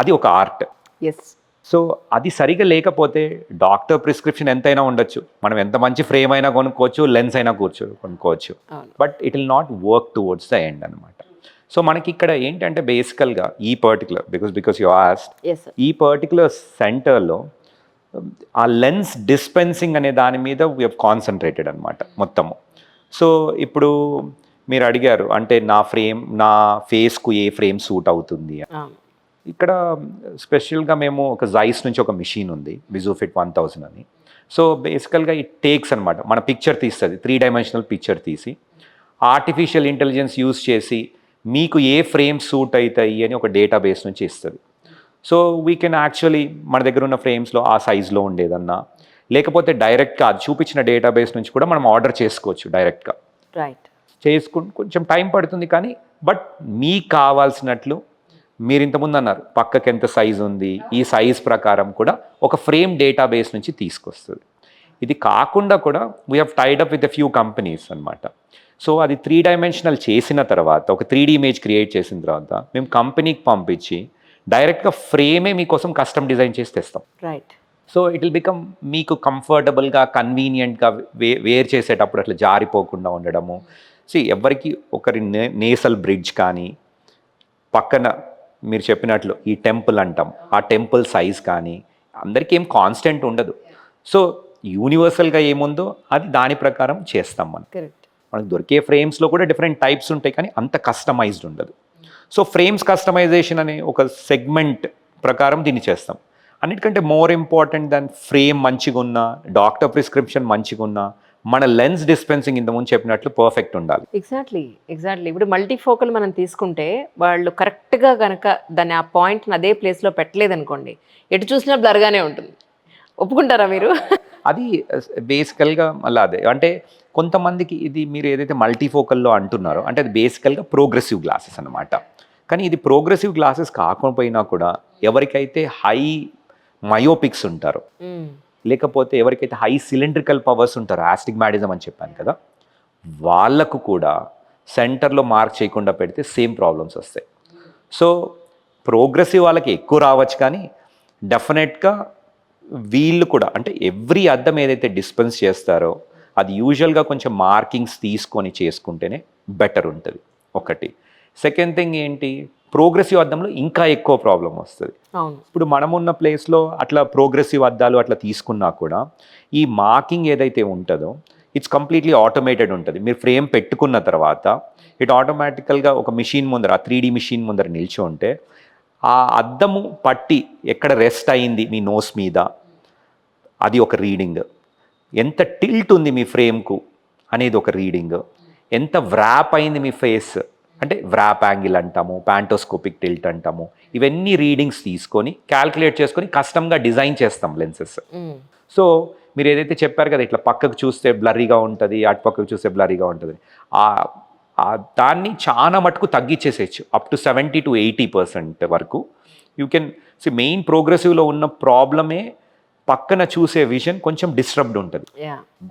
అది ఒక ఆర్ట్. ఎస్. సో అది సరిగా లేకపోతే డాక్టర్ ప్రిస్క్రిప్షన్ ఎంతైనా ఉండొచ్చు, మనం ఎంత మంచి ఫ్రేమ్ అయినా కొనుక్కోవచ్చు, లెన్స్ అయినా కొనుక్కోవచ్చు, but it will not work towards the end అనమాట. సో మనకి ఇక్కడ ఏంటంటే బేసికల్గా ఈ పర్టికులర్ బికాస్ యు ఆస్క్డ్, ఈ పర్టికులర్ సెంటర్లో ఆ లెన్స్ డిస్పెన్సింగ్ అనే దాని మీద వీ హవ్ కాన్సన్ట్రేటెడ్ అనమాట మొత్తము. సో ఇప్పుడు మీరు అడిగారు అంటే నా ఫేస్కు ఏ ఫ్రేమ్ సూట్ అవుతుంది. ఇక్కడ స్పెషల్గా మేము ఒక జైస్ నుంచి ఒక మిషన్ ఉంది విజుఫిట్ 1000 అని. సో బేసికల్గా ఇట్ టేక్స్ అనమాట, మన పిక్చర్ తీస్తుంది, 3 డైమెన్షనల్ పిక్చర్ తీసి ఆర్టిఫిషియల్ ఇంటెలిజెన్స్ యూజ్ చేసి మీకు ఏ ఫ్రేమ్ సూట్ అవుతాయి అని ఒక డేటాబేస్ నుంచి ఇస్తుంది. సో వీ కెన్ యాక్చువల్లీ మన దగ్గర ఉన్న ఫ్రేమ్స్లో ఆ సైజులో ఉండేదన్నా లేకపోతే డైరెక్ట్గా అది చూపించిన డేటాబేస్ నుంచి కూడా మనం ఆర్డర్ చేసుకోవచ్చు డైరెక్ట్గా. రైట్. కొంచెం టైం పడుతుంది కానీ బట్ మీకు కావాల్సినట్లు మీరు ఇంతకుముందు అన్నారు పక్కకి ఎంత సైజ్ ఉంది, ఈ సైజ్ ప్రకారం కూడా ఒక ఫ్రేమ్ డేటాబేస్ నుంచి తీసుకొస్తుంది. ఇది కాకుండా కూడా we have tied up with a few companies అనమాట. సో అది 3 డైమెన్షనల్ చేసిన తర్వాత, ఒక 3D ఇమేజ్ క్రియేట్ చేసిన తర్వాత మేము కంపెనీకి పంపించి డైరెక్ట్గా ఫ్రేమే మీకోసం కస్టమ్ డిజైన్ చేసి తెస్తాం. Right. So it will become మీకు కంఫర్టబుల్గా, కన్వీనియంట్గా వేర్ చేసేటప్పుడు అట్లా జారిపోకుండా ఉండడము. ఎవరికి ఒకరి నేసల్ బ్రిడ్జ్ కానీ, పక్కన మీరు చెప్పినట్లు ఈ టెంపుల్ అంటాం, ఆ టెంపుల్ సైజ్ కానీ అందరికీ ఏం కాన్స్టెంట్ ఉండదు. సో యూనివర్సల్గా ఏముందో అది దాని ప్రకారం చేస్తాం మనం. కరెక్ట్. మనకు దొరికే ఫ్రేమ్స్లో కూడా డిఫరెంట్ టైప్స్ ఉంటాయి, కానీ అంత కస్టమైజ్డ్ ఉండదు. సో ఫ్రేమ్స్ కస్టమైజేషన్ అనే ఒక సెగ్మెంట్ ప్రకారం దీన్ని చేస్తాం. అన్నిటికంటే మోర్ ఇంపార్టెంట్ దాన్ ఫ్రేమ్ మంచిగా ఉన్నా, డాక్టర్ ప్రిస్క్రిప్షన్ మంచిగా ఉన్నా, మన లెన్స్ డిస్పెన్సింగ్ ఇంతకుముందు చెప్పినట్లు పర్ఫెక్ట్ ఉండాలి. ఎగ్జాక్ట్లీ. ఇప్పుడు మల్టీఫోకల్ మనం తీసుకుంటే వాళ్ళు కరెక్ట్గా కనుక దాన్ని ఆ పాయింట్ని అదే ప్లేస్లో పెట్టలేదనుకోండి, ఎటు చూసినా బ్లర్గానే ఉంటుంది. ఒప్పుకుంటారా మీరు? అది బేసికల్గా మళ్ళీ అదే అంటే కొంతమందికి ఇది మీరు ఏదైతే మల్టీఫోకల్లో అంటున్నారో అంటే అది బేసికల్గా ప్రోగ్రెసివ్ గ్లాసెస్ అనమాట. కానీ ఇది ప్రోగ్రెసివ్ గ్లాసెస్ కాకపోయినా కూడా ఎవరికైతే హై మయోపిక్స్ ఉంటారో, లేకపోతే ఎవరికైతే హై సిలిండ్రికల్ పవర్స్ ఉంటారో, ఆస్టిగ్మాటిజం అని చెప్పాను కదా, వాళ్ళకు కూడా సెంటర్లో మార్క్ చేయకుండా పెడితే సేమ్ ప్రాబ్లమ్స్ వస్తాయి. సో ప్రోగ్రెసివ్ వాళ్ళకి ఎక్కువ రావచ్చు, కానీ డెఫినెట్గా వీళ్ళు కూడా అంటే ఎవ్రీ అద్దం ఏదైతే డిస్పెన్స్ చేస్తారో అది యూజువల్గా కొంచెం మార్కింగ్స్ తీసుకొని చేసుకుంటేనే బెటర్ ఉంటుంది ఒకటి. సెకండ్ థింగ్ ఏంటి, ప్రోగ్రెసివ్ అద్దంలో ఇంకా ఎక్కువ ప్రాబ్లం వస్తుంది. ఇప్పుడు మనమున్న ప్లేస్లో అట్లా ప్రోగ్రెసివ్ అద్దాలు అట్లా తీసుకున్నా కూడా ఈ మార్కింగ్ ఏదైతే ఉంటుందో ఇట్స్ కంప్లీట్లీ ఆటోమేటెడ్ ఉంటుంది. మీరు ఫ్రేమ్ పెట్టుకున్న తర్వాత ఇట్ ఆటోమేటికల్గా ఒక మిషన్ ముందర, 3D మిషన్ ముందర నిల్చుంటే ఆ అద్దము పట్టి ఎక్కడ రెస్ట్ అయింది మీ నోస్ మీద అది ఒక రీడింగ్, ఎంత టిల్ట్ ఉంది మీ ఫ్రేమ్కు అనేది ఒక రీడింగ్, ఎంత వ్రాప్ అయింది మీ ఫేస్ అంటే వ్రాప్ యాంగిల్ అంటాము, ప్యాంటోస్కోపిక్ టిల్ట్ అంటాము, ఇవన్నీ రీడింగ్స్ తీసుకొని క్యాల్కులేట్ చేసుకొని కస్టమ్గా డిజైన్ చేస్తాం లెన్సెస్. సో మీరు ఏదైతే చెప్పారు కదా ఇట్లా పక్కకు చూస్తే బ్లరీగా ఉంటుంది, అటు పక్కకు చూస్తే బ్లరీగా ఉంటుంది, దాన్ని చాలా మటుకు తగ్గించేసేయచ్చు. అప్ టు 70 to 80% వరకు యూ కెన్ మెయిన్ ప్రోగ్రెసివ్లో ఉన్న ప్రాబ్లమే పక్కన చూసే విజన్ కొంచెం డిస్టర్బ్డ్ ఉంటుంది.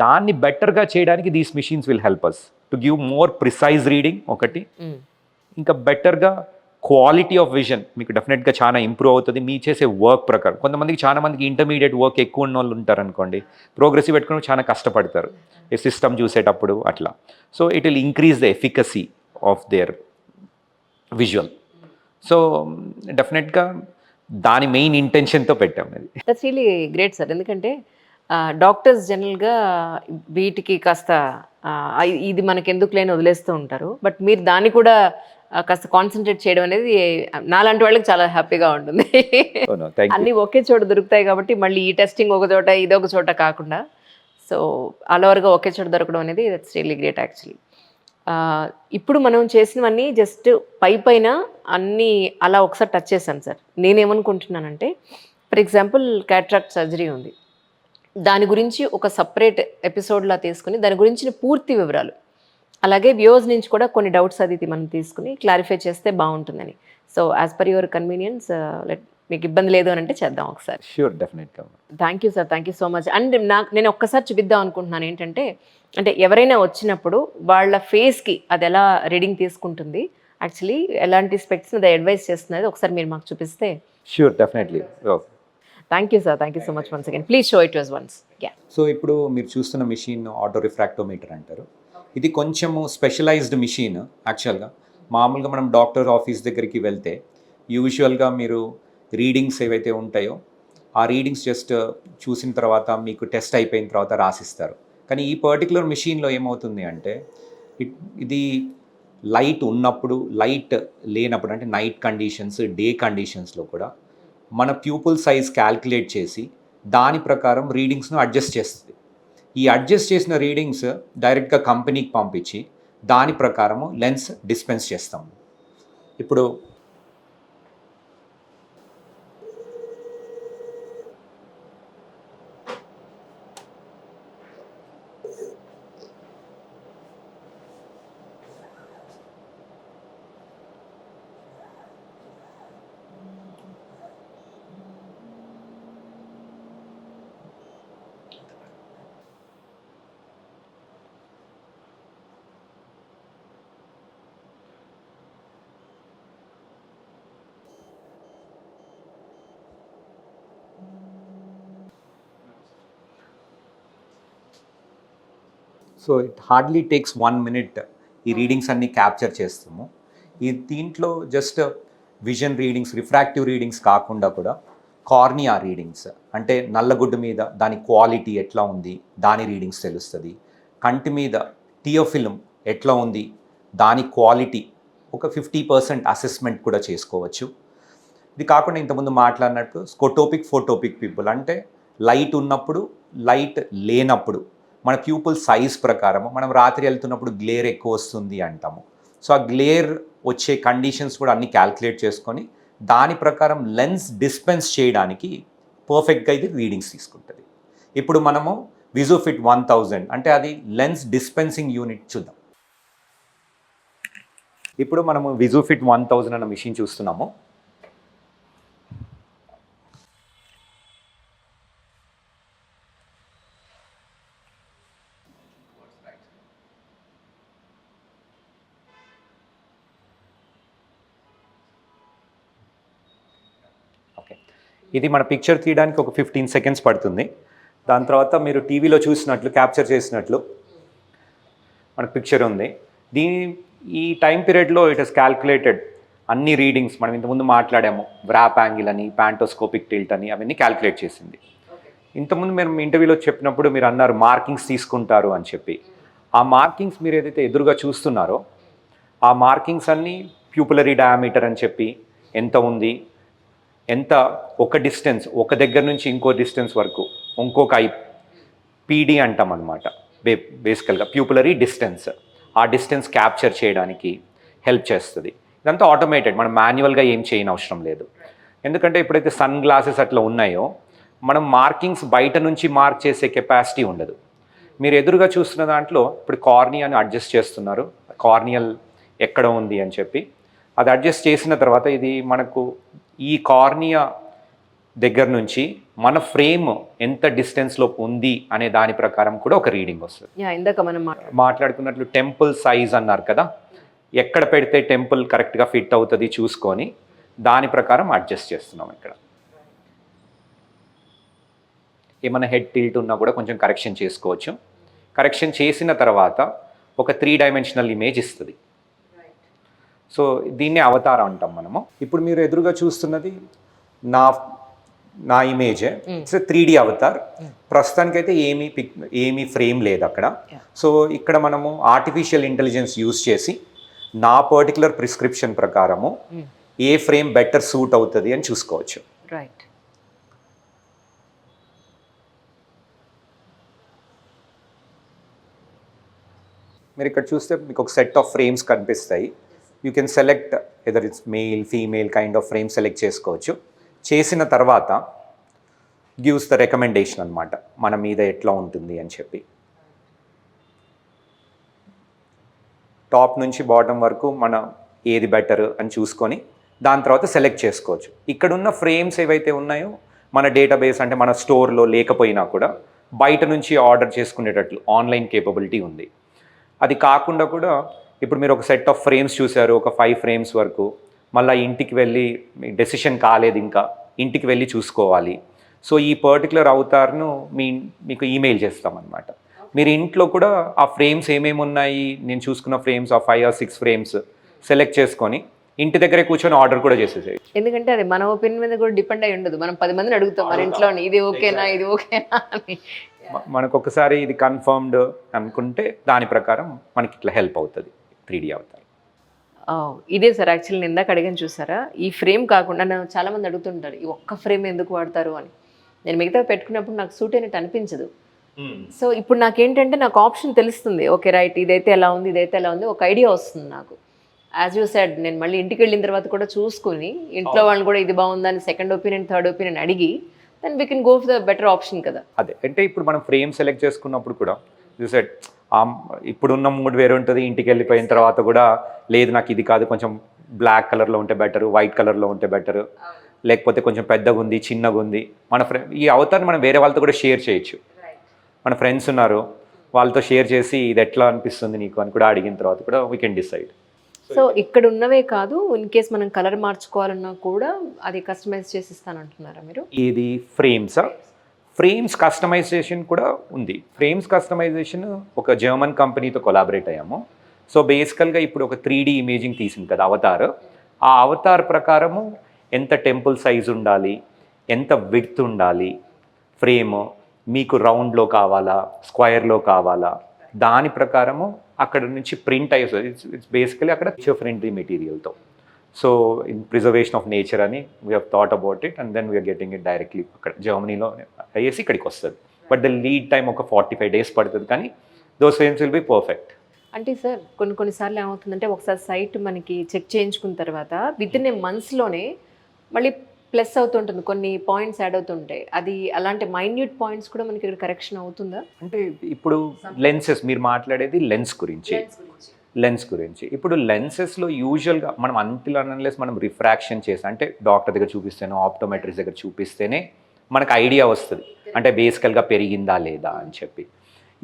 దాన్ని బెటర్గా చేయడానికి these machines will help us to give more precise reading ఒకటి, ఇంకా బెటర్గా క్వాలిటీ ఆఫ్ విజన్ మీకు డెఫినెట్గా చాలా ఇంప్రూవ్ అవుతుంది మీ చేసే వర్క్ ప్రకారం. కొంతమందికి చాలా మందికి ఇంటర్మీడియట్ వర్క్ ఎక్కువ ఉన్న వాళ్ళు ఉంటారు అనుకోండి, ప్రోగ్రెసివ్ పెట్టుకుని చాలా కష్టపడతారు ఈ సిస్టమ్ చూసేటప్పుడు అట్లా. So it will increase the efficacy of their visual. So డెఫినెట్గా దాని మెయిన్ ఇంటెన్షన్తో పెట్టాం ఇది. That's really great sir. ఎందుకంటే డాక్టర్స్ జనరల్గా వీటికి కాస్త ఇది మనకి ఎందుకు లేని వదిలేస్తూ ఉంటారు. బట్ మీరు దాన్ని కూడా కాస్త కాన్సన్ట్రేట్ చేయడం అనేది నాలాంటి వాళ్ళకి చాలా హ్యాపీగా ఉంటుంది. అన్నీ ఒకే చోట దొరుకుతాయి కాబట్టి మళ్ళీ ఈ టెస్టింగ్ ఒక చోట ఇదొక చోట కాకుండా సో ఆల్ ఓవర్గా ఒకే చోట దొరకడం అనేది దట్స్ రియలీ గ్రేట్ యాక్చువల్లీ. ఇప్పుడు మనం చేసినవన్నీ జస్ట్ పైన అన్నీ అలా ఒకసారి టచ్ చేశాను సార్. నేనేమనుకుంటున్నానంటే ఫర్ ఎగ్జాంపుల్ క్యాట్రాక్ట్ సర్జరీ ఉంది, దాని గురించి ఒక సపరేట్ ఎపిసోడ్లా తీసుకుని దాని గురించిన పూర్తి వివరాలు, అలాగే వ్యూవర్స్ నుంచి కూడా కొన్ని డౌట్స్ అది మనం తీసుకుని క్లారిఫై చేస్తే బాగుంటుందని. So as per your convenience మీకు ఇబ్బంది లేదు అని అంటే చేద్దాం ఒకసారి. షూర్, డెఫినెట్గా. Thank you sir, thank you so much. And నేను ఒక్కసారి చూపిద్దాం అనుకుంటున్నాను ఏంటంటే, అంటే ఎవరైనా వచ్చినప్పుడు వాళ్ళ ఫేస్కి అది ఎలా రీడింగ్ తీసుకుంటుంది, యాక్చువల్లీ ఎలాంటి స్పెక్ట్స్ని అది అడ్వైస్ చేస్తున్నది ఒకసారి మీరు మాకు చూపిస్తే. Sure, definitely. Thank you sir, thank you so much once again. Please show it to us once. So ఇప్పుడు మీరు చూస్తున్న మిషన్ ఆటో రిఫ్రాక్టోమీటర్ అంటారు. ఇది కొంచెము స్పెషలైజ్డ్ మిషన్. యాక్చువల్గా మామూలుగా మనం డాక్టర్ ఆఫీస్ దగ్గరికి వెళ్తే యూజువల్గా మీరు రీడింగ్స్ ఏవైతే ఉంటాయో ఆ రీడింగ్స్ జస్ట్ చూసిన తర్వాత మీకు టెస్ట్ అయిపోయిన తర్వాత రాసిస్తారు. కానీ ఈ పర్టికులర్ మిషన్లో ఏమవుతుంది అంటే ఇది లైట్ ఉన్నప్పుడు, లైట్ లేనప్పుడు అంటే నైట్ కండిషన్స్, డే కండిషన్స్లో కూడా మన ప్యూపుల్ సైజ్ క్యాల్కులేట్ చేసి దాని ప్రకారం రీడింగ్స్ను అడ్జస్ట్ చేస్తుంది. ఈ అడ్జస్ట్ చేసిన రీడింగ్స్ డైరెక్ట్గా కంపెనీకి పంపించి దాని ప్రకారము లెన్స్ డిస్పెన్స్ చేస్తాము. ఇప్పుడు so it hardly takes 1 minute ఈ రీడింగ్స్ అన్ని క్యాప్చర్ చేస్తాము. దీంట్లో just vision readings, refractive readings కాకుండా కూడా కార్నియా రీడింగ్స్, అంటే నల్లగుడ్డు మీద దాని క్వాలిటీ ఎట్లా ఉంది దాని రీడింగ్స్ తెలుస్తుంది. కంటి మీద థియోఫిల్మ్ ఎట్లా ఉంది దాని క్వాలిటీ ఒక 50% అసెస్మెంట్ కూడా చేసుకోవచ్చు. ఇది కాకుండా ఇంతకుముందు మాట్లాడినట్టు స్కోటోపిక్, ఫోటోపిక్ పీపుల్, అంటే లైట్ ఉన్నప్పుడు, లైట్ లేనప్పుడు మన ప్యూపుల్ సైజ్ ప్రకారం మనం రాత్రి వెళ్తున్నప్పుడు గ్లేర్ ఎక్కువ వస్తుంది అంటాము. సో ఆ గ్లేర్ వచ్చే కండిషన్స్ కూడా అన్ని క్యాల్కులేట్ చేసుకొని దాని ప్రకారం లెన్స్ డిస్పెన్స్ చేయడానికి పర్ఫెక్ట్గా ఇది రీడింగ్స్ తీసుకుంటుంది. ఇప్పుడు మనము విజుఫిట్ 1000 అంటే అది లెన్స్ డిస్పెన్సింగ్ యూనిట్ చూద్దాం. ఇప్పుడు మనము విజుఫిట్ 1000 అన్న మిషన్ చూస్తున్నాము. ఓకే, ఇది మన పిక్చర్ తీయడానికి ఒక 15 seconds పడుతుంది. దాని తర్వాత మీరు టీవీలో చూసినట్లు క్యాప్చర్ చేసినట్లు మన పిక్చర్ ఉంది. ఈ టైం పీరియడ్లో ఇట్ ఇస్ క్యాల్కులేటెడ్ అన్ని రీడింగ్స్ మనం ఇంతకుముందు మాట్లాడాము, వ్రాప్ యాంగిల్ అని, ప్యాంటోస్కోపిక్ టిల్ట్ అని, అవన్నీ క్యాల్కులేట్ చేసింది. ఇంతకుముందు మేము ఇంటర్వ్యూలో చెప్పినప్పుడు మీరు అన్నారు మార్కింగ్స్ తీసుకుంటారు అని చెప్పి. ఆ మార్కింగ్స్ మీరు ఏదైతే ఎదురుగా చూస్తున్నారో ఆ మార్కింగ్స్ అన్నీ ప్యూపులరీ డయామీటర్ అని చెప్పి ఎంత ఉంది, ఎంత ఒక డిస్టెన్స్, ఒక దగ్గర నుంచి ఇంకో డిస్టెన్స్ వరకు, ఇంకొక పీడీ అంటాం అనమాట. బేసికల్గా ప్యూపులరీ డిస్టెన్స్, ఆ డిస్టెన్స్ క్యాప్చర్ చేయడానికి హెల్ప్ చేస్తుంది. ఇదంతా ఆటోమేటెడ్, మనం మాన్యువల్గా ఏం చేయని అవసరం లేదు. ఎందుకంటే ఎప్పుడైతే సన్ గ్లాసెస్ అట్లా ఉన్నాయో మనం మార్కింగ్స్ బయట నుంచి మార్క్ చేసే కెపాసిటీ ఉండదు. మీరు ఎదురుగా చూస్తున్న దాంట్లో ఇప్పుడు కార్నియాని అడ్జస్ట్ చేస్తున్నారు, కార్నియల్ ఎక్కడ ఉంది అని చెప్పి. అది అడ్జస్ట్ చేసిన తర్వాత ఇది మనకు ఈ కార్నియా దగ్గర నుంచి మన ఫ్రేమ్ ఎంత డిస్టెన్స్లో ఉంది అనే దాని ప్రకారం కూడా ఒక రీడింగ్ వస్తుంది. ఇందాక మనం మాట్లాడుకున్నట్లు టెంపుల్ సైజ్ అన్నారు కదా, ఎక్కడ పెడితే టెంపుల్ కరెక్ట్గా ఫిట్ అవుతుంది చూసుకొని దాని ప్రకారం అడ్జస్ట్ చేస్తున్నాం. ఇక్కడ ఏమైనా హెడ్ టిల్ట్ ఉన్నా కూడా కొంచెం కరెక్షన్ చేసుకోవచ్చు. కరెక్షన్ చేసిన తర్వాత ఒక 3-dimensional ఇమేజ్ ఇస్తుంది. సో దీన్నే అవతారం అంటాం మనము. ఇప్పుడు మీరు ఎదురుగా చూస్తున్నది నా ఇమేజే, ఇట్స్ 3D అవతార్. ప్రస్తుతానికైతే ఏమీ ఫ్రేమ్ లేదు అక్కడ. సో ఇక్కడ మనము ఆర్టిఫిషియల్ ఇంటెలిజెన్స్ యూజ్ చేసి నా పర్టికులర్ ప్రిస్క్రిప్షన్ ప్రకారము ఏ ఫ్రేమ్ బెటర్ సూట్ అవుతుంది అని చూసుకోవచ్చు. రైట్. మీరు ఇక్కడ చూస్తే మీకు ఒక సెట్ ఆఫ్ ఫ్రేమ్స్ కనిపిస్తాయి. You can select either it's mail, female kind of frame select చేసుకోవచ్చు. చేసిన తర్వాత గివ్స్ ద రికమెండేషన్ అనమాట, మన మీద ఎట్లా ఉంటుంది అని చెప్పి. టాప్ నుంచి బాటమ్ వరకు మన ఏది బెటర్ అని చూసుకొని దాని తర్వాత సెలెక్ట్ చేసుకోవచ్చు. ఇక్కడున్న ఫ్రేమ్స్ ఏవైతే ఉన్నాయో మన డేటాబేస్ అంటే మన స్టోర్లో లేకపోయినా కూడా బయట నుంచి ఆర్డర్ చేసుకునేటట్లు ఆన్లైన్ కేపబిలిటీ ఉంది. అది కాకుండా కూడా ఇప్పుడు మీరు ఒక సెట్ ఆఫ్ ఫ్రేమ్స్ చూశారు, ఒక 5 frames వరకు, మళ్ళీ ఇంటికి వెళ్ళి డెసిషన్ కాలేదు, ఇంకా ఇంటికి వెళ్ళి చూసుకోవాలి. సో ఈ పర్టికులర్ అవతార్ను మీకు ఈమెయిల్ చేస్తామన్నమాట. మీరు ఇంట్లో కూడా ఆ ఫ్రేమ్స్ ఏమేమి ఉన్నాయి, నేను చూసుకున్న ఫ్రేమ్స్ ఆ 5 or 6 frames సెలెక్ట్ చేసుకొని ఇంటి దగ్గరే కూర్చొని ఆర్డర్ కూడా చేసేసాయి. ఎందుకంటే అది మన ఒపీనియన్ మీద కూడా డిపెండ్ అయి ఉండదు. మనం 10 మందిని అడుగుతాం మన ఇంట్లో ఇది ఓకేనా ఇది ఓకేనా అని. మనకు ఒకసారి ఇది కన్ఫర్మ్డ్ అనుకుంటే దాని ప్రకారం మనకి ఇట్లా హెల్ప్ అవుతుంది 3D అవతార్. ఇదే సార్ యాక్చువల్లీ ఇందాక అడిగాను చూసారా, ఈ ఫ్రేమ్ కాకుండా నన్ను చాలామంది అడుగుతుంటారు ఈ ఒక్క ఫ్రేమ్ ఎందుకు వాడతారు అని. నేను మిగతా పెట్టుకున్నప్పుడు నాకు సూట్ అయినట్టు అనిపించదు. సో ఇప్పుడు నాకేంటంటే నాకు ఆప్షన్ తెలుస్తుంది, ఓకే రైట్ ఇదైతే ఎలా ఉంది ఇదైతే ఎలా ఉంది, ఒక ఐడియా వస్తుంది నాకు. యాజ్ యూ సెడ్ నేను మళ్ళీ ఇంటికి వెళ్ళిన తర్వాత కూడా చూసుకుని ఇంట్లో వాళ్ళని కూడా ఇది బాగుందని సెకండ్ ఒపీనియన్ థర్డ్ ఒపీనియన్ అడిగి then we can go for the better option కదా. అదే అంటే ఇప్పుడు మనం ఫ్రేమ్ సెలెక్ట్ చేసుకున్నప్పుడు కూడా యూ సెడ్ ఇప్పుడున్న మూడ్ వేరే ఉంటుంది, ఇంటికి వెళ్ళిపోయిన తర్వాత కూడా లేదు నాకు ఇది కాదు, కొంచెం బ్లాక్ కలర్లో ఉంటే బెటర్, వైట్ కలర్లో ఉంటే బెటర్, లేకపోతే కొంచెం పెద్దగా ఉంది చిన్నగా ఉంది. ఈ అవతారం మనం వేరే వాళ్ళతో కూడా షేర్ చేయొచ్చు. మన ఫ్రెండ్స్ ఉన్నారు వాళ్ళతో షేర్ చేసి ఇది ఎట్లా అనిపిస్తుంది నీకు అని కూడా అడిగిన తర్వాత కూడా వీ కెన్ డిసైడ్. సో ఇక్కడ ఉన్నవే కాదు, ఇన్ కేస్ మనం కలర్ మార్చుకోవాలన్నా కూడా అది కస్టమైజ్ చేసి ఇస్తానంటున్నారా మీరు? ఇది ఫ్రేమ్స్ కస్టమైజేషన్ కూడా ఉంది. ఫ్రేమ్స్ కస్టమైజేషన్ ఒక జర్మన్ కంపెనీతో కొలాబరేట్ అయ్యాము. సో బేసికల్గా ఇప్పుడు ఒక 3D ఇమేజింగ్ తీసింది కదా అవతార్, ఆ అవతార్ ప్రకారము ఎంత టెంపుల్ సైజ్ ఉండాలి, ఎంత విడ్త్ ఉండాలి, ఫ్రేమ్ మీకు రౌండ్లో కావాలా, స్క్వైర్లో కావాలా, దాని ప్రకారము అక్కడ నుంచి ప్రింట్ అయ్యేస్తుంది. ఇట్స్ బేసికలీ అక్కడ నేచర్ ఫ్రెండ్లీ మెటీరియల్తో. So in preservation of nature అని we have thought about it and then we are getting it directly అక్కడ జర్మనీలో అయ్యేసి ఇక్కడికి వస్తుంది. బట్ ద లీడ్ టైం ఒక 45 days పడుతుంది, కానీ those frames will be perfect. అంటే సార్ కొన్నిసార్లు ఏమవుతుందంటే ఒకసారి సైట్ మనకి చెక్ చేయించుకున్న తర్వాత విత్ ఇన్ ఏ మంత్స్లోనే మళ్ళీ ప్లస్ అవుతుంటుంది, కొన్ని పాయింట్స్ యాడ్ అవుతుంటాయి. అది అలాంటి మైన్యూట్ పాయింట్స్ కూడా మనకి ఇక్కడ కరెక్షన్ అవుతుందా? అంటే ఇప్పుడు లెన్సెస్ మీరు మాట్లాడేది లెన్స్ గురించి. ఇప్పుడు లెన్సెస్లో యూజువల్గా మనం అంటిల్ అన్లెస్ మనం రిఫ్రాక్షన్ చేసి, అంటే డాక్టర్ దగ్గర చూపిస్తేనో ఆప్టోమెట్రిస్ట్ దగ్గర చూపిస్తేనే మనకు ఐడియా వస్తుంది అంటే బేసికల్గా పెరిగిందా లేదా అని చెప్పి.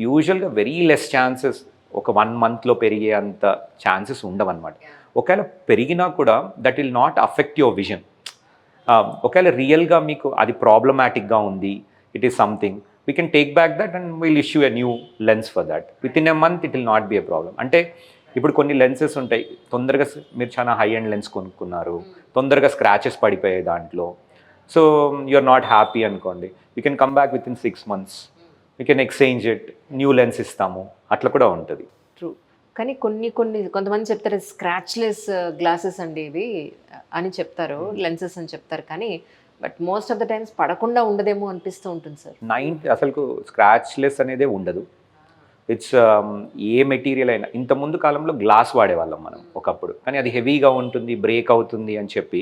యూజువల్గా వెరీ లెస్ ఛాన్సెస్, ఒక 1 monthలో పెరిగే అంత ఛాన్సెస్ ఉండవన్నమాట. ఒకవేళ పెరిగినా కూడా that will not affect your vision. ఒకవేళ రియల్గా మీకు అది ప్రాబ్లమాటిక్గా ఉంది, it is something, we can take back that and will issue a new lens for that. With in a month it will not be a problem. అంటే ఇప్పుడు కొన్ని lenses ఉంటాయి, తొందరగా మీరు చాలా హై అండ్ లెన్స్ కొనుక్కున్నారు, తొందరగా స్క్రాచెస్ పడిపోయాయి దాంట్లో, so you are not happy అనుకోండి, you can come back with in 6 months, you can exchange it, new lens ఇస్తాము, అట్లా కూడా ఉంటుంది. ట్రూ. కానీ కొంతమంది చెప్తారు స్క్రాచ్లెస్ గ్లాసెస్ అండి ఇవి అని చెప్తారు, లెన్సెస్ అని చెప్తారు, కానీ but most of the times పడకుండా ఉండదేమో అనిపిస్తూ ఉంటుంది సార్. అసలు స్క్రాచ్లెస్ అనేదే ఉండదు. ఇట్స్ ఏ మెటీరియల్ అయినా, ఇంతకుముందు కాలంలో గ్లాస్ వాడేవాళ్ళం మనం ఒకప్పుడు, కానీ అది హెవీగా ఉంటుంది, బ్రేక్ అవుతుంది అని చెప్పి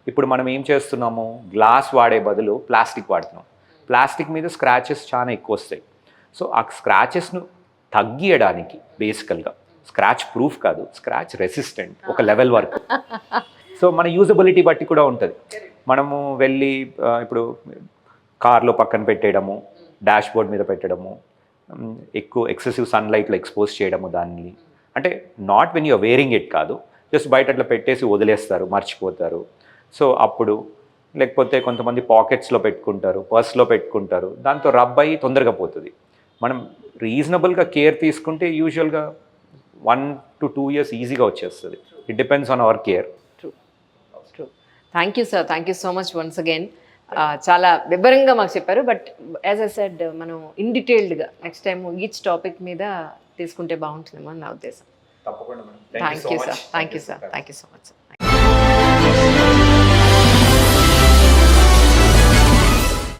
ఇప్పుడు మనం ఏం చేస్తున్నాము, గ్లాస్ వాడే బదులు ప్లాస్టిక్ వాడుతున్నాం. ప్లాస్టిక్ మీద స్క్రాచెస్ చాలా ఎక్కువ వస్తాయి. సో ఆ స్క్రాచెస్ను తగ్గియడానికి బేసికల్గా స్క్రాచ్ ప్రూఫ్ కాదు, స్క్రాచ్ రెసిస్టెంట్ ఒక లెవెల్ వరకు. సో మన యూజబిలిటీ బట్టి కూడా ఉంటుంది. మనము వెళ్ళి ఇప్పుడు కార్లో పక్కన పెట్టేయడము, డాష్ బోర్డ్ మీద పెట్టడము, ఎక్కువ ఎక్సెసివ్ సన్లైట్లో ఎక్స్పోజ్ చేయడము దాన్ని, అంటే not when you're wearing it కాదు, జస్ట్ బయట అట్లా పెట్టేసి వదిలేస్తారు, మర్చిపోతారు. సో అప్పుడు లేకపోతే కొంతమంది పాకెట్స్లో పెట్టుకుంటారు, పర్స్లో పెట్టుకుంటారు, దాంతో రబ్ అయ్యి తొందరగా పోతుంది. మనం రీజనబుల్గా కేర్ తీసుకుంటే యూజువల్గా 1 to 2 years ఈజీగా వచ్చేస్తుంది. It depends on hour care. True. Thank you sir, thank you so much once again. చాలా వివరంగా మాకు చెప్పారు, బట్ యాజ్ ఐ సెడ్ మనం ఇన్ డీటెయిల్డ్గా నెక్స్ట్ టైం ఈచ్ టాపిక్ మీద తీసుకుంటే బాగుంటుందేమో నా ఉద్దేశం. తప్పకుండా. Thank you sir, thank you sir, thank you so much sir.